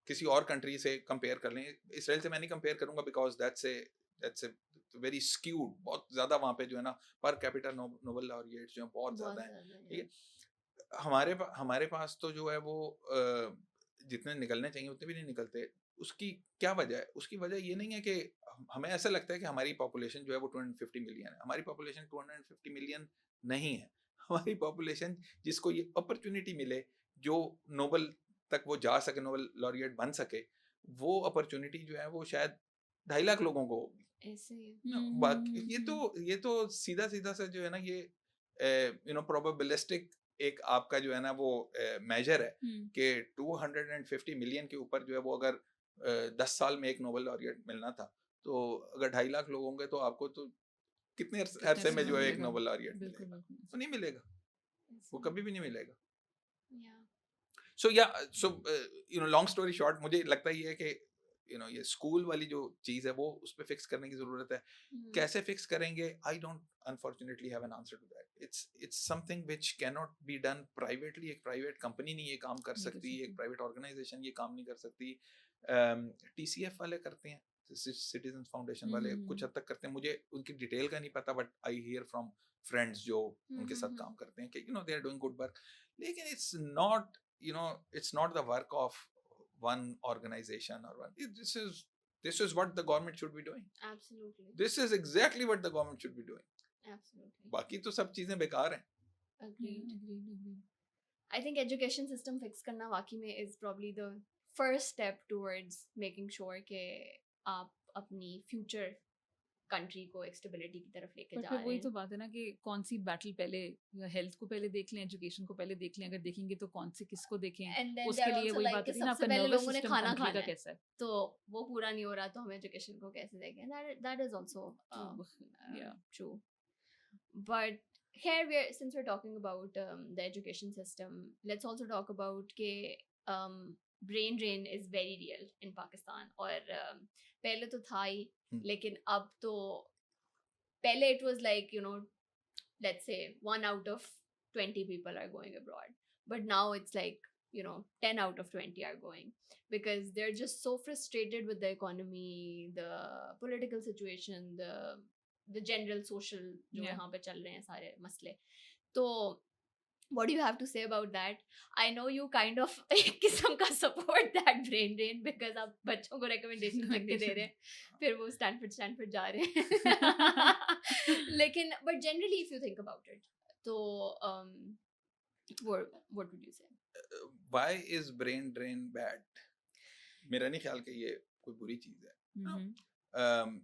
Speaker 3: किसी और कंट्री से कंपेयर कर लें. इसराइल से मैं नहीं कंपेयर करूंगा because that's a very skewed, बहुत ज्यादा वहाँ पे जो है ना पर कैपिटा नोबल लॉरिएट्स जो है बहुत ज्यादा है. ठीक है, हमारे पास तो जो है वो जितने निकलने चाहिए उतने भी नहीं निकलते. उसकी क्या वजह है? उसकी वजह ये नहीं है कि हमें ऐसा लगता है कि हमारी पॉपुलेशन जो है वो 250 मिलियन है. हमारी पॉपुलेशन 250 मिलियन नहीं है. हमारी पॉपुलेशन जिसको ये अपॉर्चुनिटी मिले, जो नोबल तक वो जा सके, नोबल लॉरिएट बन सके, वो अपॉर्चुनिटी जो है वो शायद 2.5 लाख लोगों को होगी. बाकी ये तो सीधा से जो है ना ये यू नो प्रोबेबिलिस्टिक एक आपका जो है ना वो मेजर है कि 250 मिलियन के ऊपर जो है वो अगर 10 साल में एक नोबेल लॉरिएट मिलना था, तो अगर 2.5 लाख लोग होंगे तो आपको तो कितने अरसे में जो है एक नोबेल लॉरिएट मिलेगा? तो नहीं मिलेगा, वो कभी भी नहीं मिलेगा. So yeah, so long story short, मुझे लगता ही है कि ये स्कूल वाली जो चीज़ है वो उस पे फिक्स करने की ज़रूरत है. कैसे फिक्स करेंगे? I don't unfortunately have an answer to that. It's something which cannot be done privately. एक प्राइवेट कंपनी नहीं ये काम कर
Speaker 1: नहीं कर
Speaker 3: सकती, एक
Speaker 1: सकती.
Speaker 3: प्राइवेट ऑर्गेनाइजेशन ये काम नहीं कर सकती. TCF वाले करते हैं, सिटीजन फाउंडेशन वाले कुछ हद तक करते हैं. मुझे उनकी डिटेल का नहीं पता, but I hear from friends जो उनके साथ काम करते हैं कि they are doing good work. लेकिन it's not it's not the work of one organization or one. This is what the government should be doing.
Speaker 2: Absolutely.
Speaker 3: This is exactly what the government should be doing.
Speaker 2: Absolutely.
Speaker 3: बाकी तो सब चीजें बेकार हैं.
Speaker 2: Agreed. I think education system fix करना वाकई में is probably the first step towards making sure कि आप अपनी future country को एक stability की तरफ लेके
Speaker 1: पर
Speaker 2: जा
Speaker 1: फिर
Speaker 2: रहे
Speaker 1: वही
Speaker 2: हैं.
Speaker 1: तो बात है ना कि कौन सी बैटल पहले, हेल्थ को पहले देख लें, एजुकेशन को पहले देख लें. अगर देखेंगे तो कौन से किसको देखें.
Speaker 2: And then
Speaker 1: उसके
Speaker 2: they're
Speaker 1: लिए
Speaker 2: also
Speaker 1: वही
Speaker 2: like
Speaker 1: बात
Speaker 2: कि
Speaker 1: होती है ना,
Speaker 2: सबसे
Speaker 1: आपका
Speaker 2: पहले
Speaker 1: नर्वस
Speaker 2: लोगों ने
Speaker 1: सिस्टम
Speaker 2: खाना
Speaker 1: कंट्री
Speaker 2: खाना
Speaker 1: का
Speaker 2: है,
Speaker 1: कैसा है.
Speaker 2: तो वो पूरा नहीं हो रहा तो हम education को कैसे देखें. That is also
Speaker 1: Yeah.
Speaker 2: true. But here since we're talking about the education system, let's also talk about के brain drain is very real in Pakistan. और पहले तो था ही, लेकिन अब तो पहले it was like let's say 1 out of 20 people are going abroad, but now it's like 10 out of 20 are going because they're just so frustrated with the economy, the political situation, the general social जो
Speaker 1: Yeah.
Speaker 2: यहाँ पे चल रहे हैं सारे मसले. तो what do you have to say about that? I know you kind of एक किस्म का support that brain drain because आप बच्चों को recommendation लिख के दे रहे हैं, फिर वो स्टैनफोर्ड जा रहे हैं. लेकिन but generally if you think about it, तो what would you say?
Speaker 3: Why is brain drain bad? मेरा नहीं ख्याल कि ये कोई बुरी चीज है.
Speaker 1: Mhm.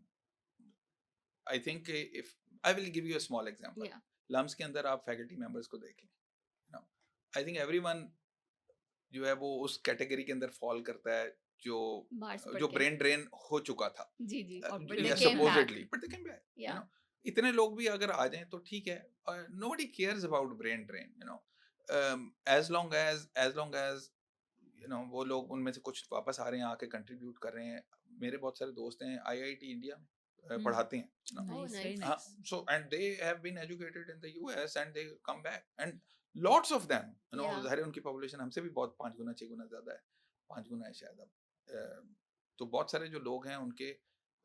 Speaker 3: I think if I will give you a small example.
Speaker 2: Yeah.
Speaker 3: LUMS के अंदर आप फैकल्टी मेंबर्स को देखें. I think everyone जो है वो उस कैटेगरी के अंदर फॉल करता है जो
Speaker 2: बाहर से पढ़
Speaker 3: जो
Speaker 2: के.
Speaker 3: ब्रेन ड्रेन हो चुका था.
Speaker 2: जी जी.
Speaker 1: और
Speaker 2: But
Speaker 1: they
Speaker 2: they
Speaker 1: came
Speaker 2: came back.
Speaker 3: supposedly, but they came back.
Speaker 2: Yeah.
Speaker 3: इतने लोग भी अगर आ जाएं तो ठीक है. Nobody cares about brain drain. As long as वो लोग उनमें से कुछ वापस आ रहे हैं, आके कंट्रीब्यूट कर रहे हैं. मेरे बहुत सारे दोस्त हैं IIT इंडिया में पढ़ाते हैं.
Speaker 1: Nice, very
Speaker 2: nice.
Speaker 1: nice.
Speaker 3: So and they have been educated in the US and they come back and lots of them
Speaker 2: Yeah.
Speaker 3: ज़ाहिर है उनकी पॉपुलेशन हमसे भी बहुत 5 गुना 6 गुना ज़्यादा है. 5 गुना है शायद अब. तो बहुत सारे जो लोग हैं उनके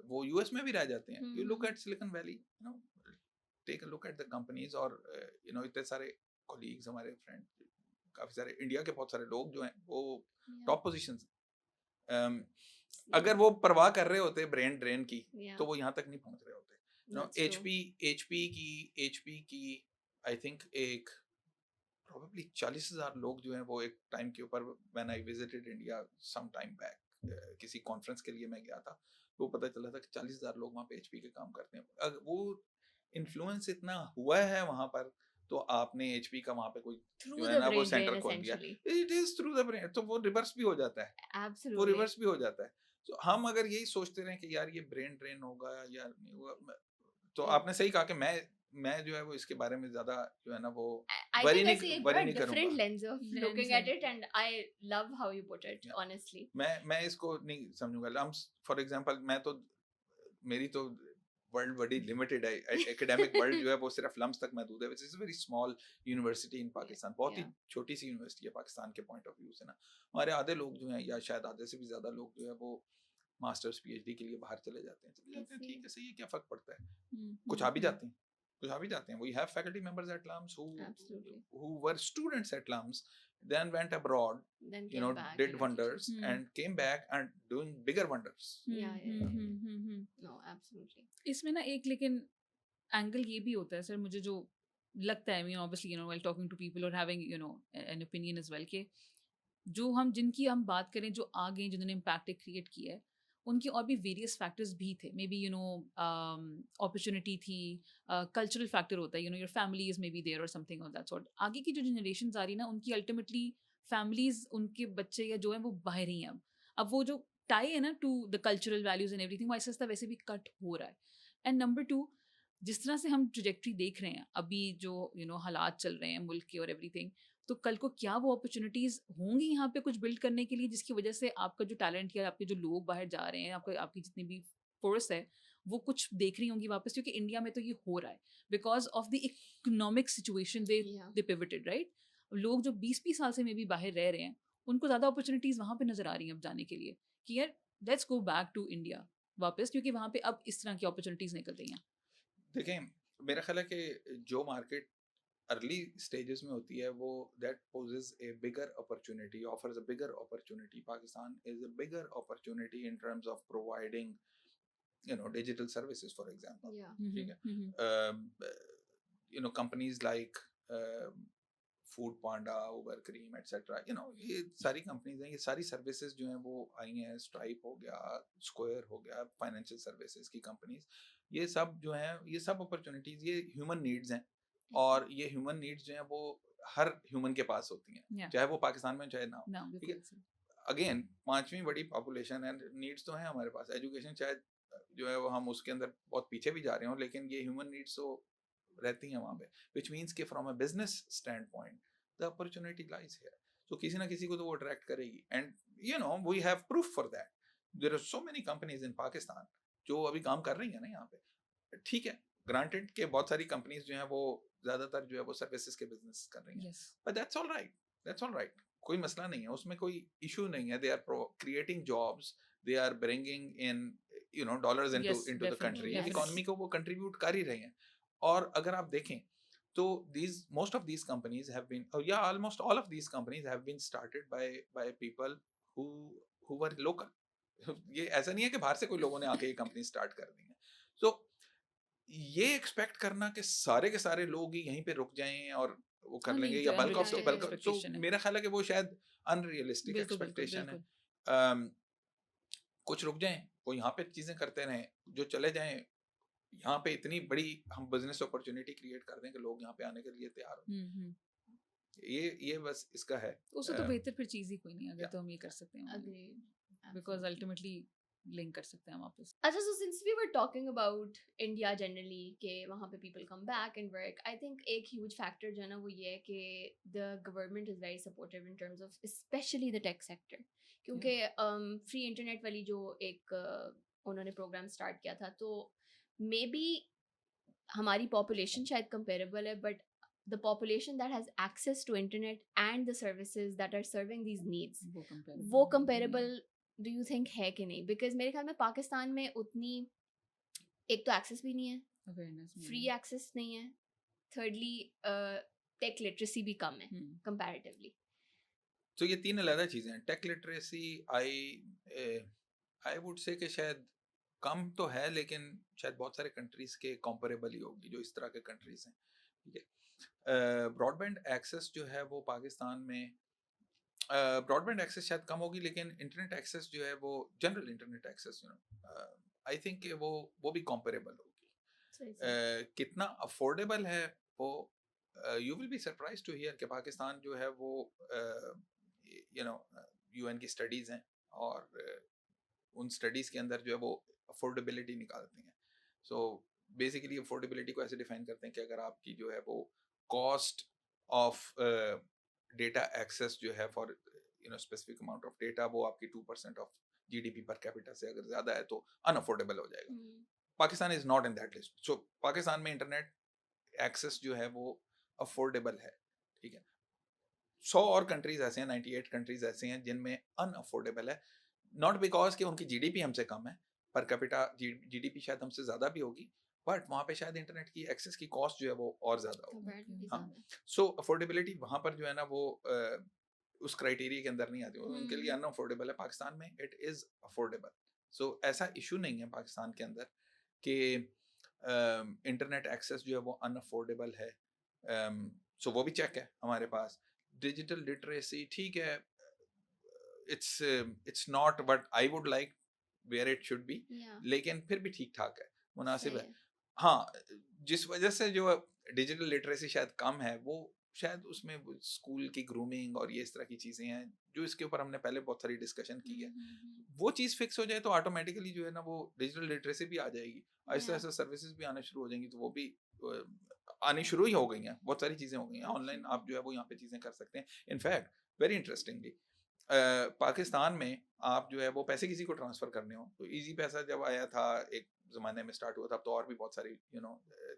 Speaker 3: वो US में भी रह जाते हैं. You look at Silicon Valley, take a look at the companies और इतने सारे colleagues हमारे friend काफी सारे इंडिया के बहुत सारे लोग जो हैं वो टॉप पोजीशंस. अगर वो परवाह कर रहे होते ब्रेन ड्रेन की
Speaker 2: Yeah.
Speaker 3: तो वो यहाँ तक नहीं पहुंच रहे होते.
Speaker 2: That's true.
Speaker 3: HP की आई थिंक एक probably 40,000 लोग जो हैं वो एक टाइम के ऊपर when I visited India some time back किसी कॉन्फ्रेंस के लिए मैं गया था, वो पता चला था कि 40,000 लोग वहाँ पे HP के काम करते हैं. वो इन्फ्लुएंस इतना हुआ है वहाँ पर, तो आपने HP का वहाँ पे कोई
Speaker 2: Through
Speaker 3: जो
Speaker 2: the
Speaker 3: है ना वो
Speaker 2: brain
Speaker 3: सेंटर
Speaker 2: drain
Speaker 3: खोल दिया.
Speaker 2: essentially.
Speaker 3: It is through the brain. तो वो रिवर्स भी हो जाता है.
Speaker 2: Absolutely.
Speaker 3: वो रिवर्स भी हो जाता है. तो हम अगर यही सोचते रहे कि यार ये ब्रेन ड्रेन होगा या नहीं होगा, तो आपने सही कहा कि मैं जो है वो इसके बारे में ज्यादा जो है ना वो
Speaker 2: I
Speaker 3: worry
Speaker 2: think
Speaker 3: नहीं-
Speaker 2: ऐसे एक
Speaker 3: worry
Speaker 2: बड़ा
Speaker 3: नहीं
Speaker 2: different
Speaker 3: करूंगा.
Speaker 2: lens of
Speaker 1: Lens
Speaker 2: looking
Speaker 1: है.
Speaker 2: at it, and I love how you put it.
Speaker 3: Yeah.
Speaker 2: Honestly.
Speaker 3: मैं इसको नहीं समझूंगा. लम्स फॉर एग्जांपल मैं तो मेरी तो वर्ल्ड बड़ी लिमिटेड है. एकेडमिक वर्ल्ड जो है वो सिर्फ लम्स तक महदूद है. It's a very small university in Pakistan. बहुत ही
Speaker 2: Yeah.
Speaker 3: छोटी सी यूनिवर्सिटी है पाकिस्तान के पॉइंट ऑफ व्यू से ना. हमारे आधे लोग जो हैं या शायद आधे से भी ज्यादा लोग जो है वो मास्टर्स PhD के लिए बाहर चले जाते हैं. ठीक है, सही है, क्या फर्क पड़ता है. कुछ आ भी जाते हैं. We have faculty members at LUMS
Speaker 2: Absolutely.
Speaker 3: who were students at LUMS, then went abroad,
Speaker 2: Then came back
Speaker 3: did
Speaker 2: and
Speaker 3: wonders and came back and doing bigger wonders.
Speaker 2: Yeah. No, absolutely.
Speaker 1: इसमें ना एक लेकिन angle ये भी होता है sir, मुझे जो लगता है, obviously while talking to people or having an opinion as well, कि जो जिनकी हम बात करें जो आ गए जिन्होंने इम्पैक्ट क्रिएट किया है, उनके और भी वेरियस फैक्टर्स भी थे. मे बी अपॉर्चुनिटी थी, कल्चरल फैक्टर होता है, your family is maybe there और समथिंग ऑफ दैट सॉर्ट. आगे की जो जनरेशन आ रही है ना, उनकी अल्टीमेटली फैमिलीज, उनके बच्चे या जो हैं वो बाहर ही हैं. अब वो जो टाई है ना to the cultural values and everything, वो ऐसा वैसे भी कट हो रहा है. एंड नंबर 2, जिस तरह से हम ट्रजेक्ट्री देख रहे हैं अभी, जो हालात चल रहे हैं मुल्क के और एवरीथिंग, तो कल को क्या वो अपॉर्चुनिटीज़ होंगी यहाँ पे कुछ बिल्ड करने के लिए, जिसकी वजह से आपका जो टैलेंट या आपके जो लोग बाहर जा रहे हैं, आपकी जितनी भी फोर्स है, वो कुछ देख रही होंगी वापस, क्योंकि इंडिया में तो ये हो रहा है because of the economic situation
Speaker 2: Yeah.
Speaker 1: They pivoted, right? लोग जो 20-20 साल से मे बी बाहर रह रहे हैं, उनको ज़्यादा अपॉर्चुनिटीज़ वहाँ पे नज़र आ रही हैं अब जाने के लिए कि यार let's go back to India वापस, क्योंकि वहाँ पे अब इस तरह की अपॉर्चुनिटीज़ निकल रही हैं.
Speaker 3: देखें, मेरा ख्याल है कि जो मार्केट अर्ली स्टेजेस में होती है वो that poses A bigger opportunity, offers a bigger opportunity. Pakistan is a bigger opportunity in terms of providing digital services, for example.
Speaker 2: Yeah.
Speaker 3: ठीक है.
Speaker 1: Mhm.
Speaker 3: Companies like फूड पांडा, उबर, क्रीम, एटसेट्रा, ये सारी companies हैं, ये सारी सर्विसेज जो हैं वो आई हैं. स्ट्राइप हो गया, स्क्वायर हो गया, फाइनेंशियल सर्विसेज की कंपनीज, ये सब जो हैं, ये सब अपॉर्चुनिटीज, ये ह्यूमन नीड्स हैं. और ये ह्यूमन नीड्स जो हैं वो हर ह्यूमन के पास होती हैं,
Speaker 1: Yeah.
Speaker 3: चाहे वो पाकिस्तान में चाहे ना हो.
Speaker 1: No,
Speaker 3: ठीक है.
Speaker 1: बिल्कुल.
Speaker 3: अगेन, 5वीं बड़ी पॉपुलेशन है, नीड्स तो हैं हमारे पास. एजुकेशन शायद जो है वो हम उसके अंदर बहुत पीछे भी जा रहे हो, लेकिन ये ह्यूमन नीड्स तो रहती हैं वहाँ पे, विच मीन्स कि from a business stand point the opportunity lies here. तो किसी ना किसी को तो वो अट्रैक्ट करेगी. And we have proof for that. There are so many companies in Pakistan जो अभी काम कर रही है ना यहाँ पे. ठीक है, ग्रांटेड के बहुत सारी कंपनीज जो हैं वो ज्यादातर जो है वो सर्विसेज के बिजनेस कर रही हैं,
Speaker 1: Yes.
Speaker 3: But that's all right. That's all right, कोई मसला नहीं है उसमें, कोई इशू नहीं है. They are creating jobs, they are bringing in dollars into
Speaker 1: Yes,
Speaker 3: into the
Speaker 1: definitely,
Speaker 3: country.
Speaker 2: definitely.
Speaker 3: Economy को वो कंट्रीब्यूट कर ही रहे हैं. और अगर आप देखें तो most of these companies have been, almost all of these companies have been started by people who were local. ये ऐसा नहीं है कि बाहर से कोई लोगों ने आके ये कंपनी स्टार्ट कर दी है. सो ये एक्सपेक्ट करना कि सारे के सारे लोग ही यहीं पे रुक जाएं और वो कर
Speaker 1: हाँ,
Speaker 3: लेंगे,
Speaker 1: नहीं,
Speaker 3: या
Speaker 1: तो
Speaker 3: बल्क ऑफ
Speaker 2: unrealistic
Speaker 3: तो
Speaker 1: expectation है.
Speaker 3: मेरा ख्याल है कि वो शायद अनरियलिस्टिक
Speaker 1: बिल्कुल, बिल्कुल,
Speaker 3: एक्सपेक्टेशन है.
Speaker 1: बिल्कुल.
Speaker 3: कुछ रुक जाएं, वो यहाँ पे चीजें करते रहें, जो चले जाएं यहाँ पे इतनी बड़ी हम बिजनेस अपॉर्चुनिटी क्रिएट कर दें कि लोग यहाँ पे आने के लिए तैयार हो.
Speaker 1: हम्म.
Speaker 3: ये बस इसका है.
Speaker 1: उससे तो बेहतर फिर चीज ही कोई नहीं, अगर
Speaker 3: yeah.
Speaker 1: तो हम ये कर सकते हैं,
Speaker 2: Agreed.
Speaker 1: Because
Speaker 2: Absolutely.
Speaker 1: Ultimately link कर सकते हैं वापस.
Speaker 2: अच्छा, so since we were talking about India generally कि वहाँ पे people come back and work, I think एक huge factor जो है ना वो ये है कि the government is very supportive in terms of especially the tech sector. क्योंकि free internet वाली जो एक उन्होंने program start किया था, तो maybe हमारी population शायद comparable है, but the population that has access to internet and the services that are serving these needs, वो comparable do you think है कि नहीं? Because मेरे ख्याल में पाकिस्तान में उतनी, एक तो access भी नहीं है,
Speaker 1: अवेयरनेस
Speaker 2: free access नहीं है, thirdly tech literacy भी कम है comparatively.
Speaker 3: तो ये तीन अलग चीजें हैं. Take literacy I would say कि शायद कम तो है, लेकिन शायद बहुत सारे कंट्रीज के कंपेरेबल ही होगी जो इस तरह के कंट्रीज हैं. ठीक है. ब्रॉडबैंड एक्सेस जो है वो पाकिस्तान में ब्रॉडबैंड एक्सेस शायद कम होगी, लेकिन इंटरनेट एक्सेस जो है वो general internet access I think वो भी कंपेरेबल होगी. कितना अफोर्डेबल है वो, you will be surprise to hear कि पाकिस्तान जो है वो यूएन की स्टडीज हैं और उन स्टडीज के अंदर जो है वो अफोर्डेबिलिटी निकालती हैं. सो बेसिकली अफोर्डेबिलिटी को ऐसे डिफाइन करते हैं कि अगर आपकी जो है वो कॉस्ट ऑफ डेटा एक्सेस जो है for specific amount of data, वो आपकी 2% ऑफ जीडीपी पर कैपिटा से अगर ज्यादा है तो अनअफोर्डेबल हो जाएगा. Pakistan is not in that list. So Pakistan में इंटरनेट एक्सेस जो है वो अफोर्डेबल है. ठीक है. 100 और कंट्रीज ऐसे हैं, 98 कंट्रीज ऐसे हैं जिनमें अनअफोर्डेबल है. नॉट बिकॉज कि उनकी जीडीपी हमसे कम है, पर कैपिटा जीडीपी शायद हमसे ज्यादा भी होगी, बट वहाँ पे शायद इंटरनेट की एक्सेस की कॉस्ट जो है वो और ज्यादा होगी. हाँ. सो अफोर्डेबिलिटी वहाँ पर जो है ना वो उस क्राइटेरिया के अंदर नहीं आती, उनके लिए अनअफोर्डेबल है. पाकिस्तान में इट इज अफोर्डेबल. सो ऐसा इशू नहीं है पाकिस्तान के अंदर कि इंटरनेट एक्सेस जो है वो अनअफोर्डेबल है. सो वो भी चेक है हमारे पास. डिजिटल लिटरेसी ठीक है, it's not what I would like where it should be, लेकिन फिर भी ठीक ठाक है, मुनासिब है. हाँ, जिस वजह से जो डिजिटल लिटरेसी शायद कम है वो शायद उसमें स्कूल की ग्रूमिंग और ये इस तरह की चीजें हैं जो इसके ऊपर हमने पहले बहुत सारी डिस्कशन की है. वो चीज फिक्स हो जाए तो ऑटोमेटिकली जो है ना वो डिजिटल लिटरेसी भी आ जाएगी, ऐसे ऐसे सर्विसेज भी आना शुरू हो जाएंगी, तो वो भी आनी शुरू ही हो गई हैं, बहुत सारी चीज़ें हो गई हैं ऑनलाइन, आप जो है वो यहाँ पे चीज़ें कर सकते हैं। इनफैक्ट वेरी इंटरेस्टिंगली पाकिस्तान में आप जो है वो पैसे किसी को ट्रांसफ़र करने हो तो ईज़ी पैसा जब आया था, एक ज़माने में स्टार्ट हुआ था, अब तो और भी बहुत सारी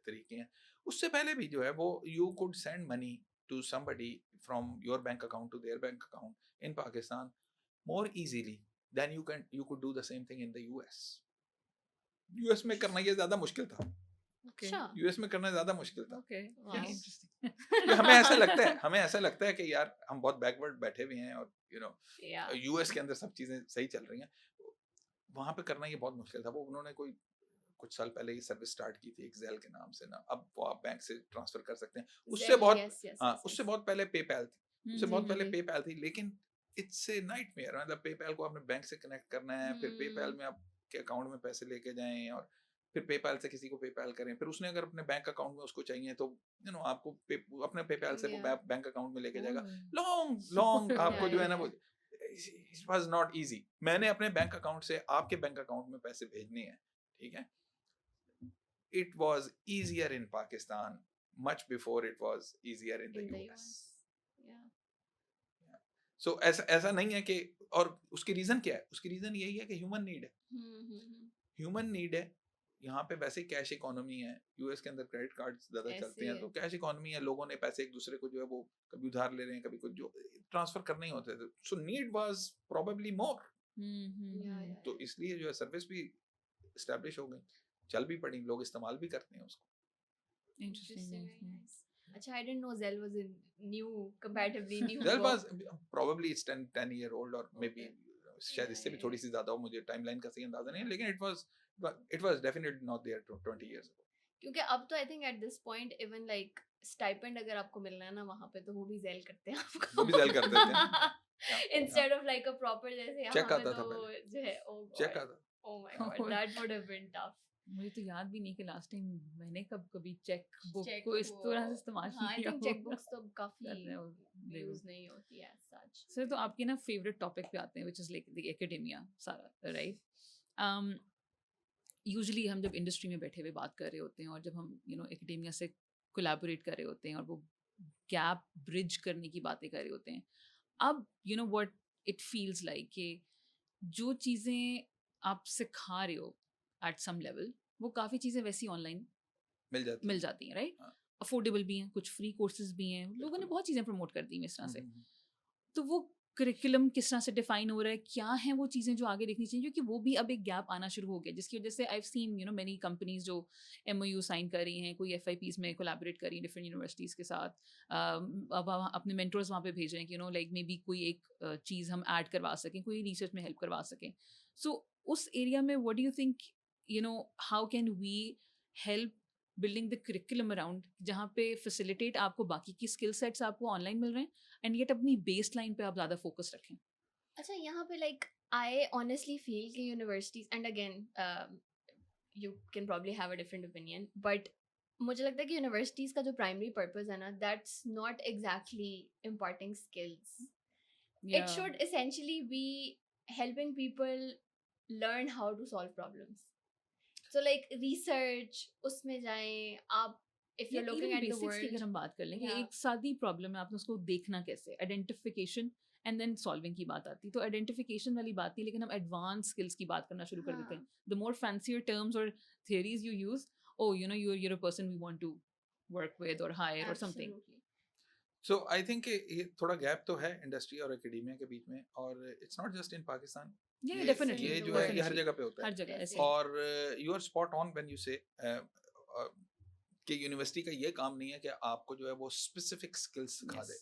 Speaker 3: तरीके हैं। उससे पहले भी जो है वो you could send money to somebody from your bank account to their bank account in Pakistan more easily than you could do the same thing in the US. US में करना ये ज़्यादा मुश्किल था।
Speaker 2: अच्छा
Speaker 3: US में करना ज़्यादा मुश्किल था।
Speaker 1: Okay.
Speaker 2: Wow.
Speaker 1: Very interesting.
Speaker 3: कि हमें ऐसा लगता है कि यार हम बहुत बैकवर्ड बैठे हुए हैं और
Speaker 2: yeah
Speaker 3: US के अंदर सब चीज़ें सही चल रही हैं। वहाँ पे करना ये बहुत मुश्किल था। वो उन्होंने कोई कुछ साल पहले ये सर्विस स्टार्ट की थी एक्सेल के नाम से ना, अब वो आप बैंक से ट्रांसफर कर सकते हैं। उससे
Speaker 2: Zelle,
Speaker 3: बहुत
Speaker 2: yes, yes,
Speaker 3: हाँ,
Speaker 2: yes,
Speaker 3: उससे
Speaker 2: yes.
Speaker 3: बहुत पहले पेपैल थी। उससे बहुत पहले
Speaker 1: जी,
Speaker 3: पेपैल थी, लेकिन इट्स ए नाइटमेयर। मतलब पेपैल को आपने बैंक से कनेक्ट करना है, फिर पेपैल में आपके अकाउंट में पैसे लेके जाएं और फिर पेपैल से किसी को पेपैल करें, फिर उसने अगर अपने बैंक अकाउंट में उसको चाहिए तो आपको अपने पेपैल से वो
Speaker 2: Yeah.
Speaker 3: बैंक अकाउंट में लेके जाएगा।
Speaker 1: Oh.
Speaker 3: लॉन्ग आपको
Speaker 2: Yeah,
Speaker 3: जो है ना
Speaker 2: yeah,
Speaker 3: वो इट वाज नॉट इजी। मैंने अपने बैंक अकाउंट से आपके बैंक अकाउंट में पैसे भेजने हैं, ठीक है? It was easier in Pakistan much before it was easier in the
Speaker 2: in the
Speaker 3: US.
Speaker 2: US. Yeah.
Speaker 3: So ऐसा नहीं है कि, और उसकी रीजन क्या है? उसकी रीजन यही है कि ह्यूमन नीड है। ह्यूमन नीड है। यहाँ पे वैसे कैश इकोनॉमी है, यूएस के अंदर क्रेडिट कार्ड ज्यादा
Speaker 2: ऐसे
Speaker 3: चलते हैं,
Speaker 2: है।
Speaker 3: तो कैश इकोनॉमी है, लोगों ने पैसे एक दूसरे को जो है वो कभी उधार ले रहे हैं, कभी कुछ जो ट्रांसफर करने ही होते थे। So need was probably more,
Speaker 2: Yeah, yeah,
Speaker 3: तो इसलिए जो है सर्विस भी एस्टेब्लिश हो गई, चल भी पड़ी, लोग इस्तेमाल भी करते हैं उसको।
Speaker 1: Interesting.
Speaker 2: Interesting,
Speaker 1: Nice,
Speaker 2: very
Speaker 1: nice.
Speaker 2: nice. Acha, I didn't know Zelle was in comparatively new.
Speaker 3: That
Speaker 2: book.
Speaker 3: was probably it's 10 year old or maybe शायद इससे भी थोड़ी सी ज्यादा हो, मुझे टाइमलाइन का सही अंदाजा नहीं है, लेकिन it was definitely not there 20 years ago.
Speaker 2: क्योंकि अब तो I think at this point even like stipend अगर आपको मिलना है ना वहाँ पे तो वो भी जेल करते हैं आपको,
Speaker 3: वो भी Zelle कर देते हैं।
Speaker 2: Instead of like a proper जैसे यहाँ
Speaker 3: Check
Speaker 2: पे
Speaker 3: आता था
Speaker 2: तो
Speaker 3: पहले।
Speaker 2: जो है ओ
Speaker 3: चेक
Speaker 2: गॉड
Speaker 3: आता।
Speaker 2: Oh my god that would have been tough.
Speaker 1: मुझे तो याद भी नहीं कि लास्ट टाइम मैंने कभी चेक बुक
Speaker 2: चेक
Speaker 1: को इस तरह से इस्तेमाल
Speaker 2: हाँ आई
Speaker 1: किया
Speaker 2: थिंक
Speaker 1: होगा।
Speaker 2: चेक बुक्स तो काफी
Speaker 1: कर रहे हो, they
Speaker 2: यूज
Speaker 1: would-
Speaker 2: नहीं होती है सच।
Speaker 1: सर तो आपके ना फेवरेट टॉपिक पे आते हैं which is like the academia सारा, राइट? यूजुअली हम जब इंडस्ट्री में बैठे हुए बात कर रहे होते हैं और जब हम एकेडेमिया से कोलैबोरेट कर रहे होते हैं और वो गैप ब्रिज करने की बातें कर रहे होते हैं, अब व्हाट इट फील्स लाइक कि जो चीज़ें आप सिखा रहे हो एट सम लेवल वो काफ़ी चीज़ें वैसी ऑनलाइन मिल जाती हैं, राइट?
Speaker 3: हाँ।
Speaker 1: अफोर्डेबल भी हैं, कुछ फ्री कोर्सेज भी हैं, लोगों ने
Speaker 3: बिल्कुल।
Speaker 1: बहुत चीज़ें प्रमोट कर दी हैं इस तरह से।
Speaker 3: हम्म।
Speaker 1: तो वो करिकुलम किस तरह से डिफाइन हो रहा है, क्या हैं वो चीज़ें जो आगे देखनी चाहिए, क्योंकि वो भी अब एक गैप आना शुरू हो गया जिसकी वजह से I have seen many companies जो MOU साइन कर रही हैं, कोई FIPs में कोलैबोरेट कर रही हैं डिफरेंट यूनिवर्सिटीज़ के साथ, अब अपने मेंटर्स वहाँ पे भेज रहे हैं कि लाइक मे बी कोई एक चीज़ हम ऐड करवा सकें, कोई रिसर्च में हेल्प करवा सकें। सो उस एरिया में what do you think how can we help building the curriculum around, जहाँ पे फैसिलिटेट आपको बाकी की स्किल सेट्स आपको ऑनलाइन मिल रहे हैं एंड येट अपनी बेस लाइन पे आप ज़्यादा फोकस रखें?
Speaker 2: अच्छा यहाँ पे लाइक आई ऑनेस्टली फील कि universities and again you can probably have a different opinion but मुझे लगता है कि यूनिवर्सिटीज का जो प्राइमरी पर्पस है ना that's not exactly imparting skills. It should essentially be helping people learn how to solve problems. So like research उसमें जाएं आप, if you're looking at the
Speaker 1: basics की
Speaker 2: world
Speaker 1: अगर हम बात कर लें कि
Speaker 2: Yeah.
Speaker 1: एक सादी प्रॉब्लम है, आपने उसको देखना कैसे, आइडेंटिफिकेशन एंड देन सॉल्विंग की बात आती है। तो आइडेंटिफिकेशन वाली बात नहीं, लेकिन हम एडवांस स्किल्स की बात करना शुरू कर देते हैं। द मोर फैंसियर टर्म्स और theories you use, oh you're a person we want to work with or hire or something.
Speaker 2: Absolutely.
Speaker 3: So I think ये थोड़ा गैप तो है इंडस्ट्री और एकेडेमिया के बीच में, और it's not just in Pakistan,
Speaker 1: Yeah,
Speaker 3: ये
Speaker 1: definitely.
Speaker 3: ये जो है ये हर
Speaker 1: definitely.
Speaker 3: जगह पे होता है।
Speaker 1: हर जगह
Speaker 2: Yes,
Speaker 1: ऐसे
Speaker 2: yes.
Speaker 3: और you are spot on when you say कि यूनिवर्सिटी का ये काम नहीं है कि आपको जो है वो स्पेसिफिक स्किल्स सिखा दे।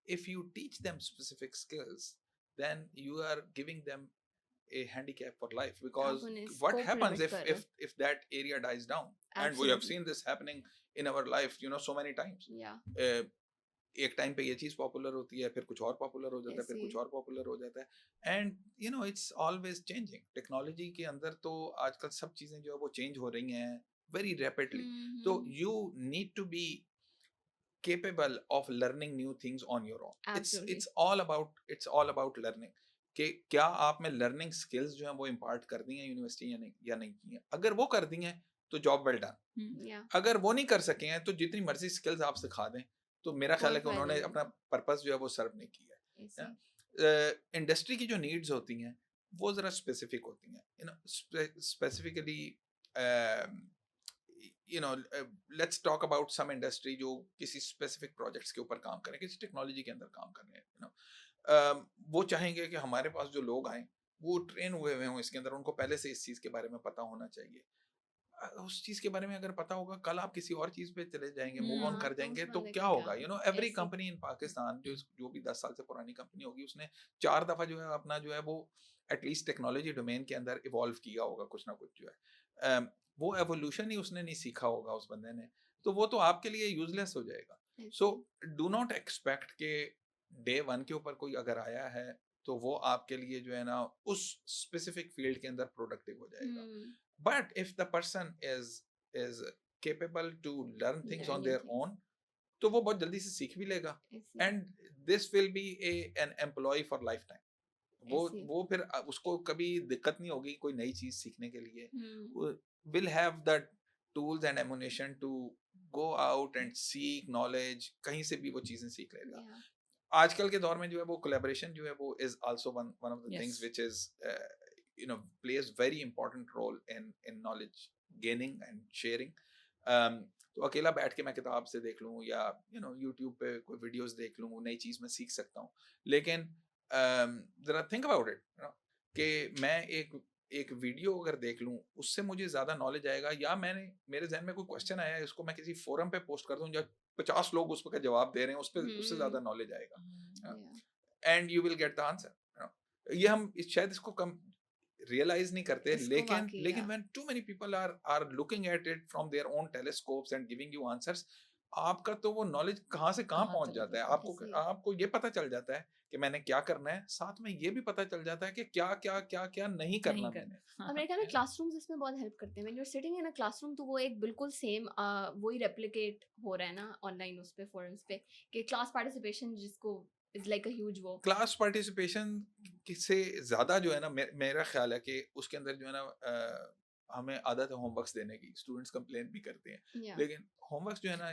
Speaker 3: If you teach them specific skills then you are giving them a handicap for life, because
Speaker 2: आप उन्हें
Speaker 3: what
Speaker 2: scope
Speaker 3: happens
Speaker 2: limit कर रहे
Speaker 3: if that area dies down, and we have
Speaker 2: Absolutely.
Speaker 3: seen this happening in our life so many times.
Speaker 2: Yeah.
Speaker 3: एक time पे ये चीज popular होती है, फिर कुछ और पॉपुलर हो जाता है, फिर
Speaker 2: ऐसे
Speaker 3: कुछ और पॉपुलर हो जाता है, and it's always changing. Technology के अंदर तो आजकल सब चीजें जो है वो चेंज हो रही हैं वेरी रैपिडली, तो you need to be capable of learning new things on your own.
Speaker 2: Absolutely.
Speaker 3: It's all about learning कि क्या आप में लर्निंग स्किल्स जो है वो इम्पार्ट कर दी हैं यूनिवर्सिटी या नहीं की हैं। अगर वो कर दी हैं तो जॉब वेल डन।
Speaker 2: Yeah.
Speaker 3: अगर वो नहीं कर सके हैं तो जितनी मर्जी स्किल्स आप सिखा दें, तो मेरा ख्याल है
Speaker 2: कोई
Speaker 3: कि
Speaker 2: फायदा
Speaker 3: उन्होंने
Speaker 2: नहीं।
Speaker 3: अपना पर्पस जो है वो सर्व नहीं किया
Speaker 2: ऐसे।
Speaker 3: है। इंडस्ट्री की जो नीड्स होती हैं वो ज़रा स्पेसिफिक होती हैं, specifically let's talk about some industry जो किसी स्पेसिफिक प्रोजेक्ट्स के ऊपर काम करें, किसी टेक्नोलॉजी के अंदर काम कर रहे हैं, वो चाहेंगे कि हमारे पास जो लोग आए वो ट्रेन हुए हुए हों इसके अंदर, उनको पहले से इस चीज़ के बारे में पता होना चाहिए। उस चीज़ के बारे में अगर पता होगा, कल आप किसी और चीज़ पे चले जाएंगे, मूव ऑन
Speaker 2: हाँ,
Speaker 3: कर
Speaker 2: तो
Speaker 3: जाएंगे,
Speaker 2: उसमें
Speaker 3: तो क्या
Speaker 2: देखो
Speaker 3: होगा?
Speaker 2: क्या
Speaker 3: एवरी
Speaker 2: ऐसे।
Speaker 3: कंपनी इन पाकिस्तान जो भी 10 साल से पुरानी कंपनी होगी, उसने 4 दफा जो है अपना जो है वो एटलीस्ट टेक्नोलॉजी डोमेन के अंदर इवॉल्व किया होगा कुछ ना कुछ जो है। वो एवोल्यूशन ही उसने नहीं सीखा होगा उस बंदे ने, तो वो तो आपके लिए यूजलेस हो जाएगा। सो
Speaker 2: ऐसे।
Speaker 3: डू नॉट एक्सपेक्ट के डे वन के ऊपर कोई अगर आया है तो वो आपके लिए जो है ना उस स्पेसिफिक फील्ड के अंदर प्रोडक्टिव हो जाएगा। But if the person is capable to learn things
Speaker 2: Learn
Speaker 3: on
Speaker 2: new
Speaker 3: their
Speaker 2: things.
Speaker 3: own, तो वो बहुत जल्दी से सीख भी लेगा,
Speaker 2: ऐसे।
Speaker 3: and this will be an employee for lifetime. वो
Speaker 2: ऐसे।
Speaker 3: वो फिर उसको कभी दिक्कत नहीं होगी कोई नई चीज सीखने के लिए।
Speaker 2: हम्म।
Speaker 3: वो will have the tools and ammunition to go out and seek knowledge, कहीं से भी वो चीजें सीख लेगा।
Speaker 2: Yeah.
Speaker 3: आजकल के दौर में जो है वो कोलैबोरेशन जो है वो is also one of the things
Speaker 1: Yes.
Speaker 3: which is plays very important role in knowledge gaining and sharing. तो अकेला बैठ के मैं किताब से देख लूँ या यूट्यूब पे कोई वीडियोस देख लूँ, नई चीज मैं सीख सकता हूँ, लेकिन जरा थिंक अबाउट इट कि मैं एक वीडियो अगर देख लूँ उससे मुझे ज्यादा नॉलेज आएगा, या मेरे जहन में कोई क्वेश्चन आया है इसको मैं किसी फोरम पे पोस्ट कर दूं या 50 लोग उस पर जवाब दे रहे हैं, उस पर उससे ज्यादा नॉलेज आएगा,
Speaker 2: Yeah.
Speaker 3: And you will get the answer. ये हम शायद इसको कम रियलाइज नहीं करते,
Speaker 2: इसको
Speaker 3: लेकिन
Speaker 2: वाकई
Speaker 3: लेकिन
Speaker 2: या।
Speaker 3: When too many people are looking at it from their own telescopes and giving you answers, आपका तो वो नॉलेज कहाँ से कहाँ
Speaker 1: कहाँ
Speaker 3: पहुंच
Speaker 1: चला
Speaker 3: जाता है।
Speaker 1: जाता है।
Speaker 3: आपको
Speaker 2: ऐसे।
Speaker 3: आपको ये पता चल जाता है कि मैंने क्या करना है, साथ में ये भी पता चल जाता है कि क्या क्या क्या क्या नहीं करना
Speaker 1: नहीं
Speaker 3: मैंने।
Speaker 1: करना।
Speaker 2: और मेरे ख्याल में क्लासरूम्स इसमें बहुत हेल्प करते हैं। When you are sitting in a classroom तो वो एक बिल्कुल सेम वही रेप्लिकेट हो रहा है ना ऑनलाइन उस पे फोरम्स पे कि क्लास पार्टिसिपेशन जिसको इज लाइक अ ह्यूज वो।
Speaker 3: क्लास पार्टिसिपेशन से ज्यादा जो है ना मेरा ख्याल है कि उसके अंदर जो है ना हमें आदत है होमवर्क्स देने की, स्टूडेंट्स कंप्लेन भी करते हैं,
Speaker 2: या।
Speaker 3: लेकिन होमवर्क्स जो है ना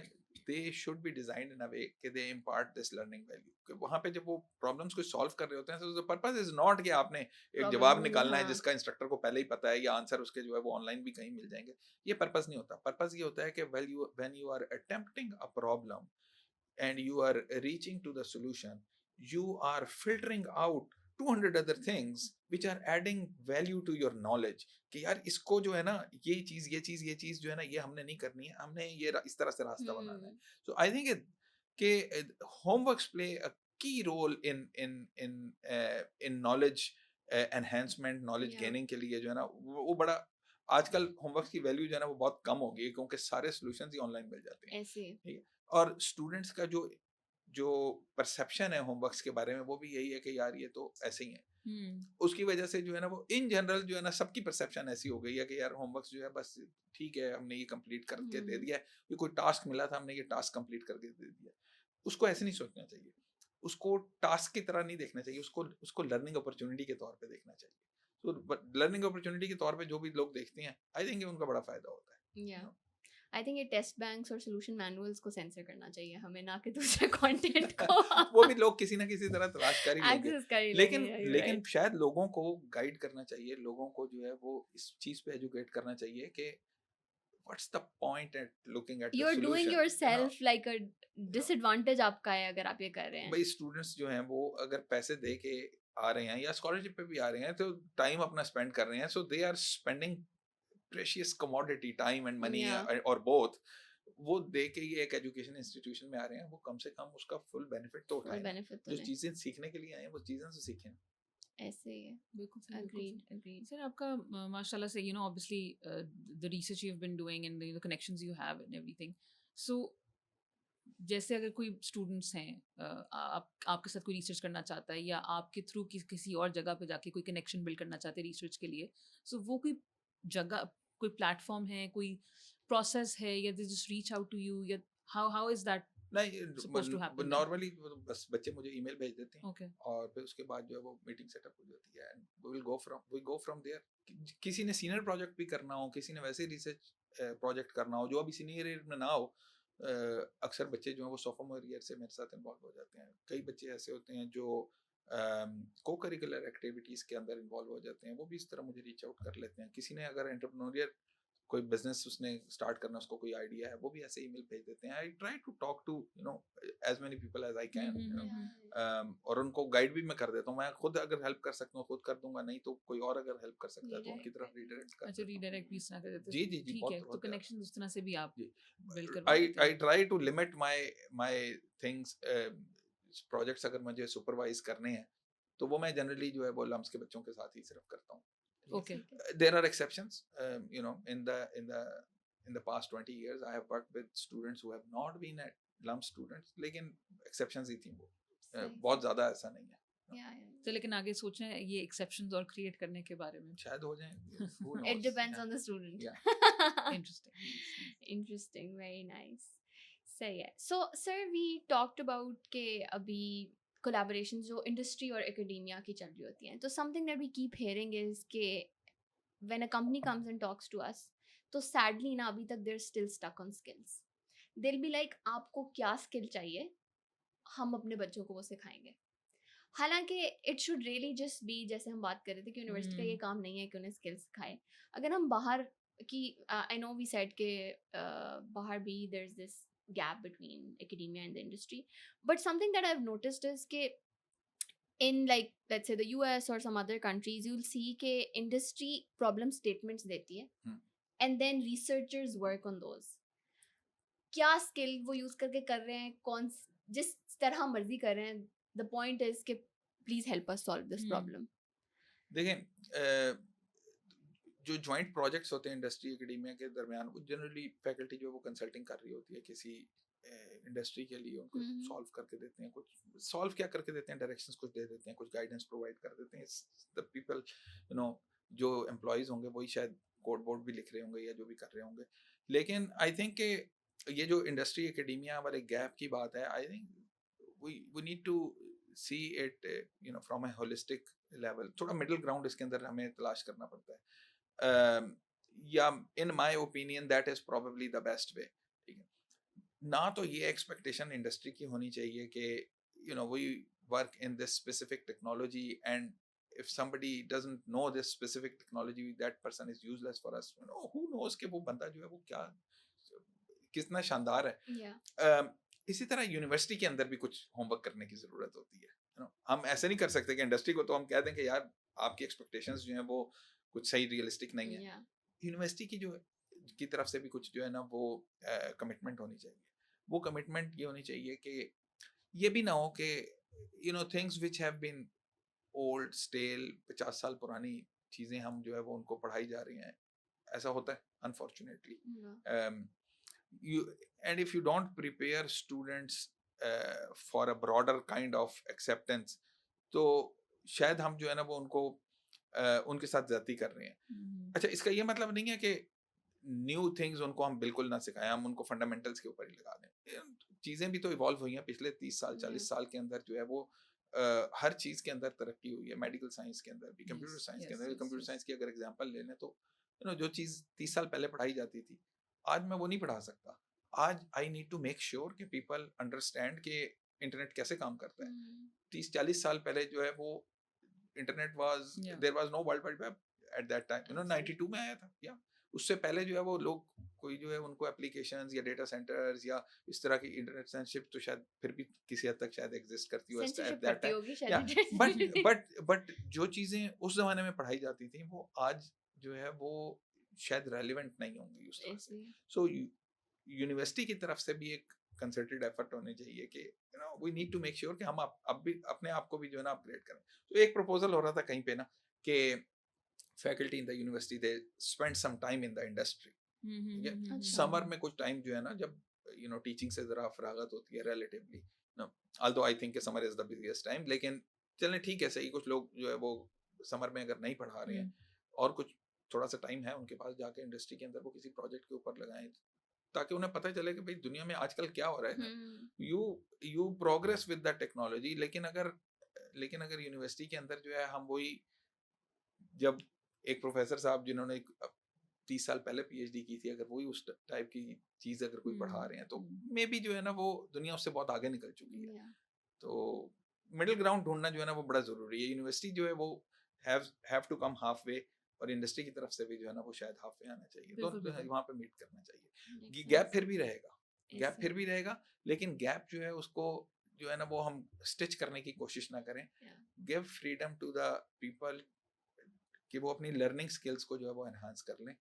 Speaker 3: they should be designed in a way कि they impart this learning value, कि वहाँ पे जब वो प्रॉब्लम्स को सॉल्व कर रहे होते हैं, तो पर्पस इज नॉट कि आपने एक जवाब निकालना है
Speaker 2: हाँ।
Speaker 3: जिसका इंस्ट्रक्टर को पहले ही पता है या आंसर उसके जो है वो ऑनलाइन भी कहीं मिल जाएंगे। ये पर्पस नहीं होता। पर्पस ये होता है कि when you are attempting a problem and you are reaching to the solution, you are filtering out 200 other things which are adding value to your knowledge, कि यार इसको जो है ना ये चीज जो है ना ये हमने नहीं करनी है, हमने ये इस तरह से रास्ता बनाना है। So I think कि homeworks play a key role in knowledge enhancement, knowledge
Speaker 2: Yeah.
Speaker 3: gaining के लिए जो है ना वो बड़ा आजकल होमवर्क की वैल्यू जो है ना वो बहुत कम हो गई है, क्योंकि सारे सॉल्यूशंस ही ऑनलाइन मिल जाते हैं।
Speaker 2: ऐसे।
Speaker 3: ठीक है, और स्टूडेंट्स का जो जो परसेप्शन है होमवर्क्स के बारे में वो भी यही है कि यार ये तो ऐसे ही है। उसकी वजह से जो है ना वो इन जनरल जो है ना सबकी परसेप्शन ऐसी हो गई है कि यार होमवर्क्स जो है बस ठीक है, हमने ये कंप्लीट करके दे दिया है, ये कोई टास्क मिला था हमने ये टास्क कंप्लीट करके दे दिया। उसको ऐसे नहीं सोचना चाहिए, उसको टास्क की तरह नहीं देखना चाहिए, उसको लर्निंग अपॉर्चुनिटी के तौर पे देखना चाहिए। तो लर्निंग अपॉर्चुनिटी के तौर पे जो भी लोग देखते हैं, आई थिंक उनका बड़ा फायदा होता है।
Speaker 2: या। आई थिंक ये टेस्ट बैंक्स और सॉल्यूशन मैनुअल्स को सेंसर करना चाहिए हमें, ना कि दूसरे कंटेंट को
Speaker 3: वो भी लोग किसी ना किसी तरह तलाश कर ही लेंगे,
Speaker 2: एक्सेस कर ही
Speaker 3: लेकिन
Speaker 2: लेंगे। You're
Speaker 3: लेकिन
Speaker 2: right.
Speaker 3: शायद लोगों को गाइड करना चाहिए, लोगों को जो है वो इस चीज पे एजुकेट करना चाहिए कि what's the point at looking at the
Speaker 2: You're doing
Speaker 3: solution.
Speaker 2: yourself like a disadvantage आपका है अगर आप ये कर रहे हैं।
Speaker 3: भाई स्टूडेंट्स जो हैं वो अगर पैसे दे के आ रहे हैं या स्कॉलरशिप पे भी आ रहे हैं तो टाइम अपना स्पेंड कर रहे हैं, so they are spending precious commodity time and money
Speaker 2: Yeah.
Speaker 3: और बोथ। वो दे के ये एक एजुकेशन इंस्टीट्यूशन में आ रहे हैं, वो कम से कम उसका फुल बेनिफिट तो
Speaker 2: फुल
Speaker 3: उठाएं ना।
Speaker 2: बेनिफिट तो
Speaker 3: जो
Speaker 2: लें।
Speaker 3: चीजें सीखने के लिए आए हैं वो चीजें से सीखें।
Speaker 2: ऐसे ही है।
Speaker 1: बिल्कुल सही, बिल्कुल
Speaker 2: Agreed,
Speaker 1: सही।
Speaker 2: agreed.
Speaker 1: सर आपका माशाल्लाह से obviously the research you've been doing and the connections you have and everything, so जैसे अगर कोई स्टूडेंट्स हैं आपके साथ कोई रिसर्च करना चाहता है या आपके थ्रू किसी और जगह पे जाके कोई कनेक्शन बिल्ड करना चाहते हैं रिसर्च के लिए, सो वो कोई जगह, कोई प्लेटफॉर्म है, कोई प्रोसेस है, या they just reach out to you, या how is that supposed to
Speaker 3: नहीं,
Speaker 1: happen then?
Speaker 3: नॉर्मली बस बच्चे मुझे ईमेल भेज देते हैं
Speaker 1: ओके
Speaker 3: और फिर उसके बाद जो है वो मीटिंग सेटअप हो जाती है and we go from there. किसी ने सीनियर प्रोजेक्ट भी करना हो, किसी ने वैसे रिसर्च प्रोजेक्ट करना हो, जो अभी सीनियर ईयर में ना हो, अक्सर बच्चे जो हैं वो सोफोमोर ईयर से मेरे साथ इन्वॉल्व हो जाते हैं। कई बच्चे ऐसे होते हैं जो को करिकुलर एक्टिविटीज़ के अंदर इन्वॉल्व हो जाते हैं, वो भी इस तरह मुझे रीच आउट कर लेते हैं। किसी ने अगर एंटरप्रेन्योरियल कोई बिजनेस उसने स्टार्ट करना, उसको कोई आइडिया है, वो भी ऐसे ईमेल भेज देते हैं। I try to talk to as many people as I can, और उनको गाइड भी मैं कर देता हूँ। मैं खुद अगर हेल्प कर सकता हूँ खुद कर दूंगा, नहीं तो कोई और अगर हेल्प कर सकता है तो उनकी तरफ रिडायरेक्ट कर
Speaker 1: अच्छा,
Speaker 3: देता हूँ।
Speaker 1: रीडायरेक्ट भी इस तरह कर देते हो।
Speaker 3: जी जी जी,
Speaker 1: ठीक
Speaker 3: बहुत
Speaker 1: है, तो
Speaker 3: बहुत
Speaker 1: कनेक्शन उस तरह से भी आप
Speaker 3: जी।
Speaker 1: बिल्ड करवा
Speaker 3: आई
Speaker 1: लेते
Speaker 3: आई
Speaker 1: हैं।
Speaker 3: Try to limit my things. Projects अगर मुझे सुपरवाइज करने हैं तो वो मैं जनरली जो है वो लम्स के बच्चों के साथ ही सिर्फ करता हूँ।
Speaker 1: Okay.
Speaker 3: There are exceptions, in the past 20 years I have worked with students who have not been at lump students, लेकिन exceptions ही थी वो, बहुत ज़्यादा ऐसा नहीं है।
Speaker 1: तो लेकिन आगे सोच रहे हैं ये एक्सेप्शंस और क्रिएट करने के बारे में।
Speaker 3: शायद हो जाए, who
Speaker 2: It
Speaker 3: knows?
Speaker 2: depends
Speaker 3: Yeah.
Speaker 2: on the student.
Speaker 3: Yeah.
Speaker 1: Interesting.
Speaker 2: Interesting, very nice. सही है. So sir, we talked about के अभी collaborations जो industry और academia की चल रही होती हैं. तो something that we keep hearing is कि when a company comes and talks to us, तो sadly ना अभी तक they're still stuck on skills. They'll be like आपको क्या skill चाहिए, हम अपने बच्चों को वो सिखाएंगे. हालांकि it should really just be, जैसे हम बात कर रहे थे कि यूनिवर्सिटी का ये काम नहीं है कि उन्हें स्किल्स सिखाए. अगर हम बाहर की, आई नो वी सेड के बाहर भी there is this gap between academia and the industry, but something that I have noticed is के in like let's say the US or some other countries, you'll see के industry problem statements देती है and then researchers work on those. क्या skill वो use करके कर रहे हैं, कौन जिस तरह मर्जी कर रहे हैं, द पॉइंट इज कि please help us solve this problem.
Speaker 3: देखें, जो जॉइंट प्रोजेक्ट्स होते हैं इंडस्ट्री एकेडेमिया के दरमियान, वो जनरली फैकल्टी जो है वो कंसल्टिंग कर रही होती है किसी इंडस्ट्री के लिए, उनको सॉल्व करके देते हैं। कुछ सॉल्व क्या करके देते हैं, डायरेक्शंस कुछ दे देते हैं, कुछ गाइडेंस प्रोवाइड कर देते हैं। द पीपल जो एम्प्लॉयज होंगे वही शायद कोड बोर्ड भी लिख रहे होंगे या जो भी कर रहे होंगे। लेकिन आई थिंक कि ये जो इंडस्ट्री एकेडेमिया वाले गैप की बात है, I think we need to see it from a holistic level. थोड़ा मिडिल ग्राउंड इसके अंदर हमें तलाश करना पड़ता है। या in my opinion that is probably the best way. ठीक है, ना तो ये एक्सपेक्टेशन इंडस्ट्री की होनी चाहिए कि we work in this specific technology and if somebody doesn't know this specific technology, that person is useless for us. Who knows कि वो बंदा जो है वो क्या कितना शानदार है। इसी तरह यूनिवर्सिटी के अंदर भी कुछ होमवर्क करने की जरूरत होती है। हम ऐसे नहीं कर सकते कि इंडस्ट्री को तो हम कह दें कि यार आपकी एक्सपेक्टेशंस जो हैं वो कुछ सही रियलिस्टिक नहीं है। यूनिवर्सिटी की जो की तरफ से भी कुछ जो है ना वो कमिटमेंट होनी चाहिए। वो कमिटमेंट ये होनी चाहिए कि ये भी ना हो कि things which have been old stale, 50 साल पुरानी चीजें हम जो है वो उनको पढ़ाई जा रही हैं। ऐसा होता है unfortunately. And if you don't prepare students for a broader kind of acceptance, तो शायद हम जो है ना वो उनको उनके साथ ज्यादती कर रहे हैं। अच्छा, इसका ये मतलब नहीं है कि न्यू थिंग्स उनको हम बिल्कुल ना सिखाएं, हम उनको फंडामेंटल्स के ऊपर ही लगा दें। चीजें भी तो इवॉल्व हुई हैं पिछले 30 साल 40 साल के अंदर। जो है वो हर चीज के अंदर तरक्की हुई है। मेडिकल साइंस के अंदर भी, कंप्यूटर साइंस के अंदर। कंप्यूटर साइंस की अगर एग्जांपल ले लें तो जो चीज 30 साल पहले पढ़ाई जाती थी, आज मैं वो नहीं पढ़ा सकता। आज I need to make sure कि पीपल अंडरस्टैंड कि इंटरनेट कैसे काम करता है। 30-40 साल पहले जो है वो internet was, there was no world wide web at that time. 92 में आया था। या उससे पहले जो है वो लोग कोई जो है उनको एप्लीकेशंस या डेटा सेंटर्स या इस तरह की इंटरनेट सेंसरशिप तो शायद फिर भी किसी हद तक शायद एग्जिस्ट करती हो एट दैट टाइम। बट जो चीजें उस जमाने में पढ़ाई जाती थी वो आज जो है वो शायद रेलिवेंट नहीं होंगी उस तरह से। सो यूनिवर्सिटी की तरफ से भी एक कंसर्टेड एफर्ट होने चाहिए कि we need to make sure कि हम अब भी अपने आप को भी जो है ना अपग्रेड करें। तो एक प्रपोजल हो रहा था कहीं पे ना कि faculty in the university they spend some time in the industry. Summer में कुछ टाइम जो है ना जब टीचिंग से जरा फरागत होती है relatively, although I think summer is the busiest time. लेकिन चलें ठीक है, सही, कुछ लोग जो है वो समर में अगर नहीं पढ़ा रहे हैं और कुछ थोड़ा सा टाइम है उनके पास, जाके इंडस्ट्री के अंदर वो किसी प्रोजेक्ट के ऊपर लगाएं ताकि उन्हें पता चले कि भाई दुनिया में आजकल क्या हो रहा है। You progress with the technology. लेकिन अगर यूनिवर्सिटी के अंदर जो है हम वही, जब एक प्रोफेसर साहब जिन्होंने 30 साल पहले पीएचडी की थी, अगर वही उस टाइप की चीज अगर कोई पढ़ा रहे हैं तो
Speaker 1: हम्म।
Speaker 3: मे बी जो है ना वो दुनिया उससे बहुत आगे निकल चुकी है।
Speaker 2: Yeah.
Speaker 3: तो मिडिल ग्राउंड ढूंढना जो है ना वो बड़ा जरूरी है। यूनिवर्सिटी जो है वो have to come half way, और इंडस्ट्री की तरफ से भी जो है ना वो शायद हाफ वे आना चाहिए, तो
Speaker 1: बिल्कुल, बिल्कुल।
Speaker 3: वहाँ पे मीट करना चाहिए।
Speaker 2: Makes
Speaker 3: gap
Speaker 2: sense.
Speaker 3: फिर भी रहेगा,
Speaker 2: Yes,
Speaker 3: गैप
Speaker 2: sir.
Speaker 3: फिर भी रहेगा, लेकिन गैप जो है उसको जो है ना वो हम स्टिच करने की कोशिश ना करें।
Speaker 2: Yeah.
Speaker 3: Give freedom to the people कि वो अपनी लर्निंग स्किल्स को जो है वो एनहांस कर लें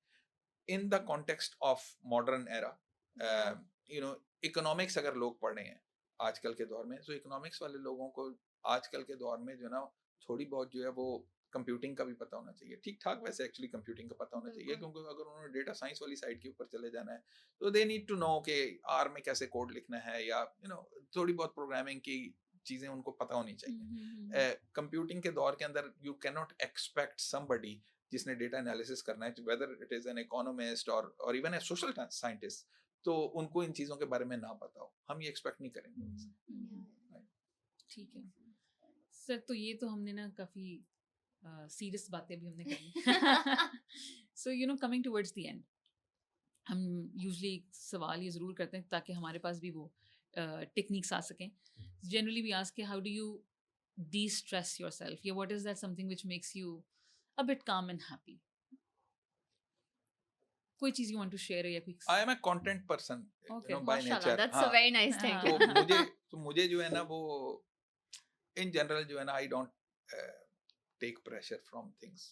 Speaker 3: in the context of modern era.
Speaker 2: Yeah.
Speaker 3: You know economics अगर लोग पढ़ रहे हैं आजकल के दौर में, तो इकोनॉमिक्स वाले लोगों को आजकल के दौर में जो है ना थोड़ी बहुत जो है वो कंप्यूटिंग का भी पता होना चाहिए, ठीक ठाक वैसे एक्चुअली कंप्यूटिंग का पता होना चाहिए,
Speaker 2: बिल्कुल।
Speaker 3: क्योंकि अगर उन्होंने डेटा साइंस वाली साइड के ऊपर चले जाना है तो दे नीड टू नो कि आर में कैसे कोड लिखना है, या यू नो थोड़ी बहुत प्रोग्रामिंग की चीजें उनको पता होनी चाहिए। कंप्यूटिंग के दौर के अंदर you can not expect somebody जिसने डेटा एनालिसिस करना है, whether it is an economist और इवन ए सोशल साइंटिस्ट, तो उनको इन चीजों के बारे में ना पता हो, हम ये एक्सपेक्ट नहीं करेंगे उनसे।
Speaker 2: Yeah.
Speaker 1: ठीक है सर, तो ये तो हमने ना काफी सीरियस बातें भी हमने करी। So you know coming towards the end, हम यूजुअली सवाल ये ज़रूर करते हैं ताकि हमारे पास भी वो टेक्निक्स आ सकें। Generally we ask how do you de-stress yourself, या what is that something which makes you a bit calm and happy? कोई चीज़ you want to share या कोई
Speaker 3: I am a content person
Speaker 1: Okay.
Speaker 3: You know by
Speaker 2: Mashallah,
Speaker 3: nature.
Speaker 2: that's a very nice thing.
Speaker 1: हाँ।
Speaker 3: तो मुझे जो है ना वो इन जनरल जो है ना I don't take pressure from things.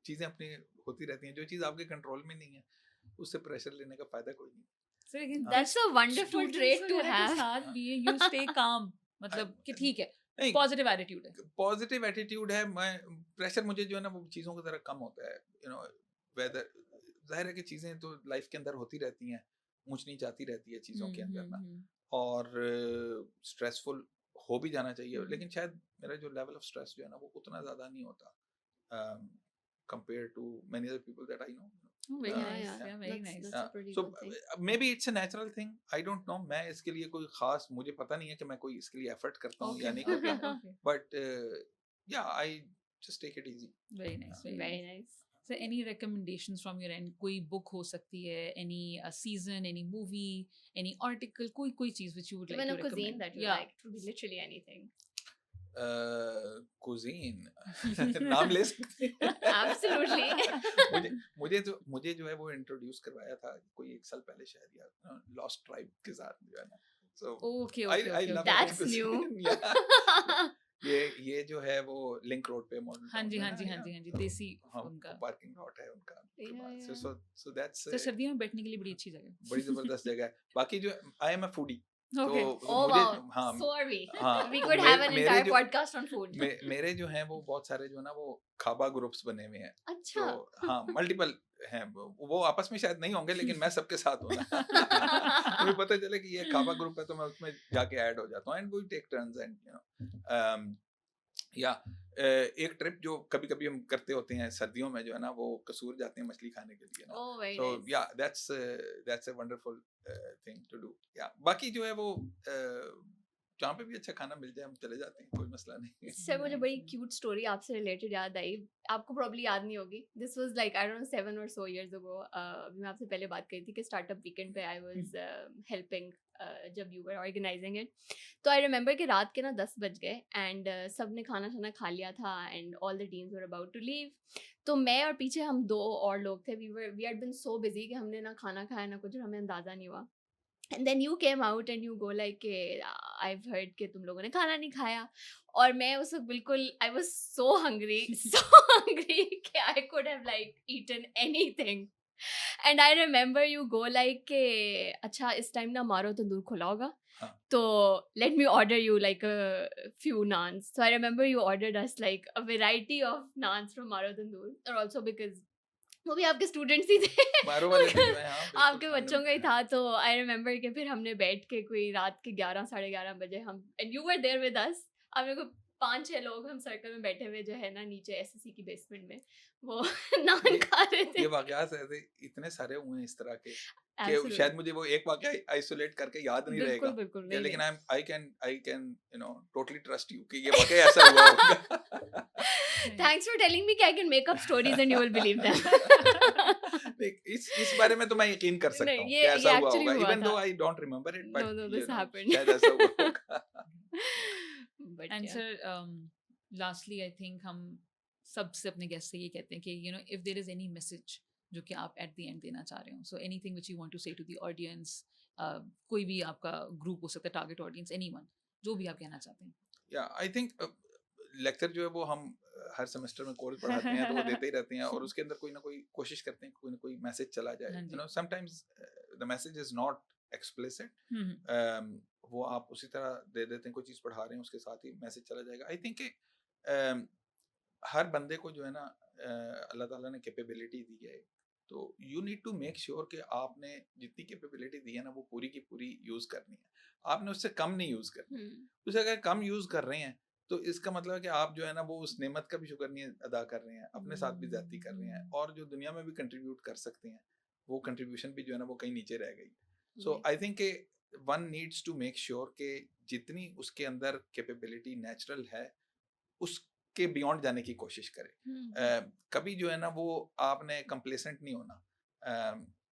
Speaker 3: चीजें अपनी होती रहती हैं, जो चीज आपके कंट्रोल में नहीं है उससे प्रेशर लेने का फायदा कोई नहीं।
Speaker 1: So again,
Speaker 2: That's a wonderful
Speaker 1: students
Speaker 2: trait to
Speaker 1: वगैरह के
Speaker 2: have.
Speaker 1: साथ भी you stay calm, मतलब कि ठीक है,
Speaker 3: नहीं,
Speaker 1: पॉजिटिव एटीट्यूड है।
Speaker 3: पॉजिटिव एटीट्यूड है। मैं प्रेशर मुझे जो है ना वो चीज़ों की तरह कम होता है, यू नो वेदर जाहिर है कि चीज़ें तो लाइफ के अंदर होती रहती हैं, मुझ नहीं जाती रहती है चीज़ों के अंदर ना, और स्ट्रेसफुल हो भी जाना चाहिए, लेकिन शायद मेरा जो लेवल ऑफ स्ट्रेस जो है ना वो उतना ज़्यादा नहीं होता compare to many other people that I know.
Speaker 1: Very
Speaker 3: Yeah,
Speaker 1: nice,
Speaker 3: yeah.
Speaker 1: yeah, very
Speaker 2: That's-
Speaker 1: nice.
Speaker 2: that's a pretty
Speaker 3: So
Speaker 2: good thing.
Speaker 3: maybe it's a natural thing, I don't know, मैं इसके लिए कोई खास मुझे पता नहीं है कि मैं कोई इसके लिए एफर्ट करता हूँ या नहीं करता,
Speaker 1: Okay.
Speaker 3: but yeah, I just take it easy.
Speaker 1: Very nice, very
Speaker 2: Very
Speaker 1: nice.
Speaker 2: nice.
Speaker 1: So any recommendations from your end? कोई book हो सकती है, any season, any movie, any article, कोई चीज़ which you would like
Speaker 2: Even
Speaker 1: to
Speaker 2: a cuisine
Speaker 1: recommend?
Speaker 2: that you
Speaker 1: Yeah.
Speaker 2: like. It could be literally anything.
Speaker 3: Cuisine नाम ले सकते हैं?
Speaker 2: Absolutely.
Speaker 3: मुझे जो है वो इंट्रोड्यूस करवाया था कोई 1 साल पहले शायद, यार लॉस्ट ट्राइब के साथ जो है ना, so
Speaker 1: Okay,
Speaker 3: I
Speaker 1: okay, okay.
Speaker 3: love
Speaker 2: That's
Speaker 3: Indian
Speaker 2: new.
Speaker 3: cuisine. Yeah. ये जो है वो लिंक रोड पे मॉडल
Speaker 1: हाँ जी, हाँ जी, हाँ जी, हाँ जी, देसी
Speaker 3: हम
Speaker 1: उनका।
Speaker 3: पार्किंग लॉट है उनका के
Speaker 2: Yeah,
Speaker 3: pass.
Speaker 2: yeah.
Speaker 3: so that's
Speaker 1: तो सर्दियों में बैठने के लिए बड़ी अच्छी जगह है।
Speaker 3: बड़ी जबरदस्त जगह है। बाकी जो I am a foodie,
Speaker 1: Okay.
Speaker 3: तो
Speaker 2: Oh
Speaker 3: मुझे
Speaker 2: wow.
Speaker 3: हाँ
Speaker 2: So are we.
Speaker 3: हाँ,
Speaker 2: We
Speaker 3: तो
Speaker 2: could have an
Speaker 3: मेरे
Speaker 2: entire
Speaker 3: जो-
Speaker 2: podcast on food.
Speaker 3: मेरे जो हैं वो बहुत सारे जो है ना वो खाबा ग्रुप्स बने हुए हैं,
Speaker 2: अच्छा.
Speaker 3: तो हाँ मल्टीपल हैं, वो आपस में शायद नहीं होंगे लेकिन मैं सबके साथ हूँ ना। मुझे पता चले कि ये खाबा ग्रुप है तो मैं उसमें जाके ऐड हो जाता हूँ, and we take turns and you know या एक ट्रिप जो कभी कभी हम करते होते हैं सर्दियों में जो है ना वो कसूर जाते हैं मछली खाने के लिए ना,
Speaker 2: Oh, very
Speaker 3: so
Speaker 2: nice.
Speaker 3: yeah, that's a wonderful thing to do. Yeah, बाकी जो है वो जहाँ पे भी अच्छा खाना मिल जाए हम चले जाते हैं, कोई मसला नहीं।
Speaker 2: इससे मुझे बड़ी क्यूट स्टोरी आपसे रिलेटेड याद आई, आपको प्रॉब्ली याद नहीं होगी। This was like I don't know 7 or so years ago. अभी मैं आपसे पहले बात करी थी कि स्टार्टअप वीकेंड पे आई वाज हेल्पिंग जब यू वर ऑर्गेनाइजिंग इट। तो आई रिमेंबर कि रात के ना 10 बज गए एंड सब ने खाना शाना खा लिया था and all the teams were about to leave. तो मैं और पीछे हम 2 और लोग थे, we had been so busy कि हमने ना खाना खाया ना कुछ, हमें अंदाज़ा नहीं हुआ। And then you came out and you go like I have heard कि तुम लोगों ने खाना नहीं खाया, और मैं उस वक्त बिल्कुल आई वाज सो हंग्री कि I could have like eaten anything. And I remember you go like के अच्छा इस टाइम ना मारो तंदूर खुला होगा, तो let me order you like a few naans. So I remember you ordered us like a variety of naans from Maro Tandoor, and also because वो भी आपके स्टूडेंट्स ही थे,
Speaker 3: मारो वाले भी जो है, हाँ, बिल्कुल,
Speaker 2: आपके बच्चों का ही था। तो आई रिमेंबर कि फिर हमने बैठ के कोई रात के 11 साढ़े 11 बजे हम and you were there with us, हमने को 5-6 लोग हम सर्कल में बैठे हुए जो है ना नीचे एसएससी की बेसमेंट में वो नान खा रहे थे।
Speaker 3: ये वाकयात ऐसे इतने सारे हुए हैं इस तरह के कि
Speaker 2: Absolutely.
Speaker 3: शायद मुझे वो एक वाकया आइसोलेट करके याद नहीं रहेगा,
Speaker 2: बिल्कुल
Speaker 3: या
Speaker 2: very
Speaker 3: लेकिन
Speaker 2: nice.
Speaker 3: I can you know totally trust you कि ये वाकया ऐसा हुआ होगा।
Speaker 2: Thanks for telling me कि I can make up stories and you will believe them.
Speaker 3: इस बारे में तो मैं यकीन कर सकता
Speaker 2: नहीं,
Speaker 3: हूँ कि
Speaker 2: ये
Speaker 3: ऐसा हुआ
Speaker 2: actually
Speaker 3: होगा,
Speaker 2: हुआ
Speaker 3: इवन दो
Speaker 2: था।
Speaker 3: I don't remember it, but
Speaker 2: No, this happened.
Speaker 3: शायद ऐसा हुआ होगा.
Speaker 2: But
Speaker 1: And
Speaker 2: yeah.
Speaker 1: sir, lastly, I think हम सबसे अपने गेस्ट से ये कहते हैं कि if there is any message जो कि आप at the end देना चाह रहे हो, so anything which you want to say to the audience, कोई भी आपका ग्रुप हो सकता है, target audience, anyone, जो भी आप कहना चाहते हैं.
Speaker 3: या आई थिंक लेक्चर जो है वो हम हर सेमेस्टर में कोर्स पढ़ाते हैं तो वो देते ही रहते हैं, और उसके अंदर कोई ना कोई कोशिश करते हैं कि कोई ना कोई मैसेज चला जाए.
Speaker 1: हाँ जी.
Speaker 3: Sometimes the message is not explicit,
Speaker 1: hmm.
Speaker 3: वो आप उसी तरह दे देते हैं, कोई चीज़ पढ़ा रहे हैं उसके साथ ही मैसेज चला जाएगा. आई थिंक हर बंदे को जो है ना अल्लाह ताला ने कैपेबिलिटी दी है, तो you need to make sure कि आपने जितनी कैपेबिलिटी दी है ना वो पूरी की पूरी यूज़ करनी है. आपने उससे कम नहीं यूज़ करनी. उसे अगर कम यूज़ कर रहे हैं तो इसका मतलब है कि आप जो है ना वो उस नेमत का भी शुक्र नहीं अदा कर रहे हैं, अपने साथ भी ज्यादती कर रहे हैं, और जो दुनिया में भी कंट्रीब्यूट कर सकते हैं वो कंट्रीब्यूशन भी जो है ना वो कहीं नीचे रह गई. So I think one needs to make sure कि जितनी उसके अंदर कैपेबिलिटी नेचुरल है उसके बियॉन्ड जाने की कोशिश करे. कभी जो है ना वो आपने कंप्लेसेंट नहीं होना.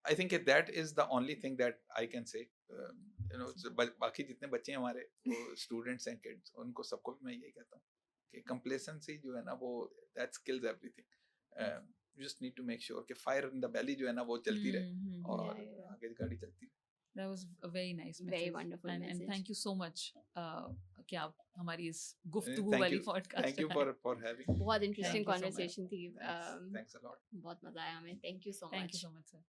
Speaker 3: I think that is the only thing that I can say. बाकी जितने बच्चे हैं हमारे वो स्टूडेंट्स हैं, किड्स, उनको सबको भी मैं यही कहता हूँ कि कंप्लेसेंसी जो है ना वो that kills everything. You just need to make sure कि फायर इन द बेली जो है ना वो चलती रहे और आगे गाड़ी चलती रहे.
Speaker 1: That was a very nice message.
Speaker 2: Very wonderful
Speaker 1: and
Speaker 2: message.
Speaker 1: thank you so much कि आप हमारी इस गुफ्तगू
Speaker 3: Thank
Speaker 1: वाली
Speaker 3: you.
Speaker 1: Podcast
Speaker 3: Thank you for having me.
Speaker 2: बहुत interesting
Speaker 1: Thank you so much.
Speaker 2: Conversation थी.
Speaker 3: Thanks a lot.
Speaker 2: बहुत मजा आया हमें. Thank you so
Speaker 1: Thank
Speaker 2: much.
Speaker 1: you so much, sir.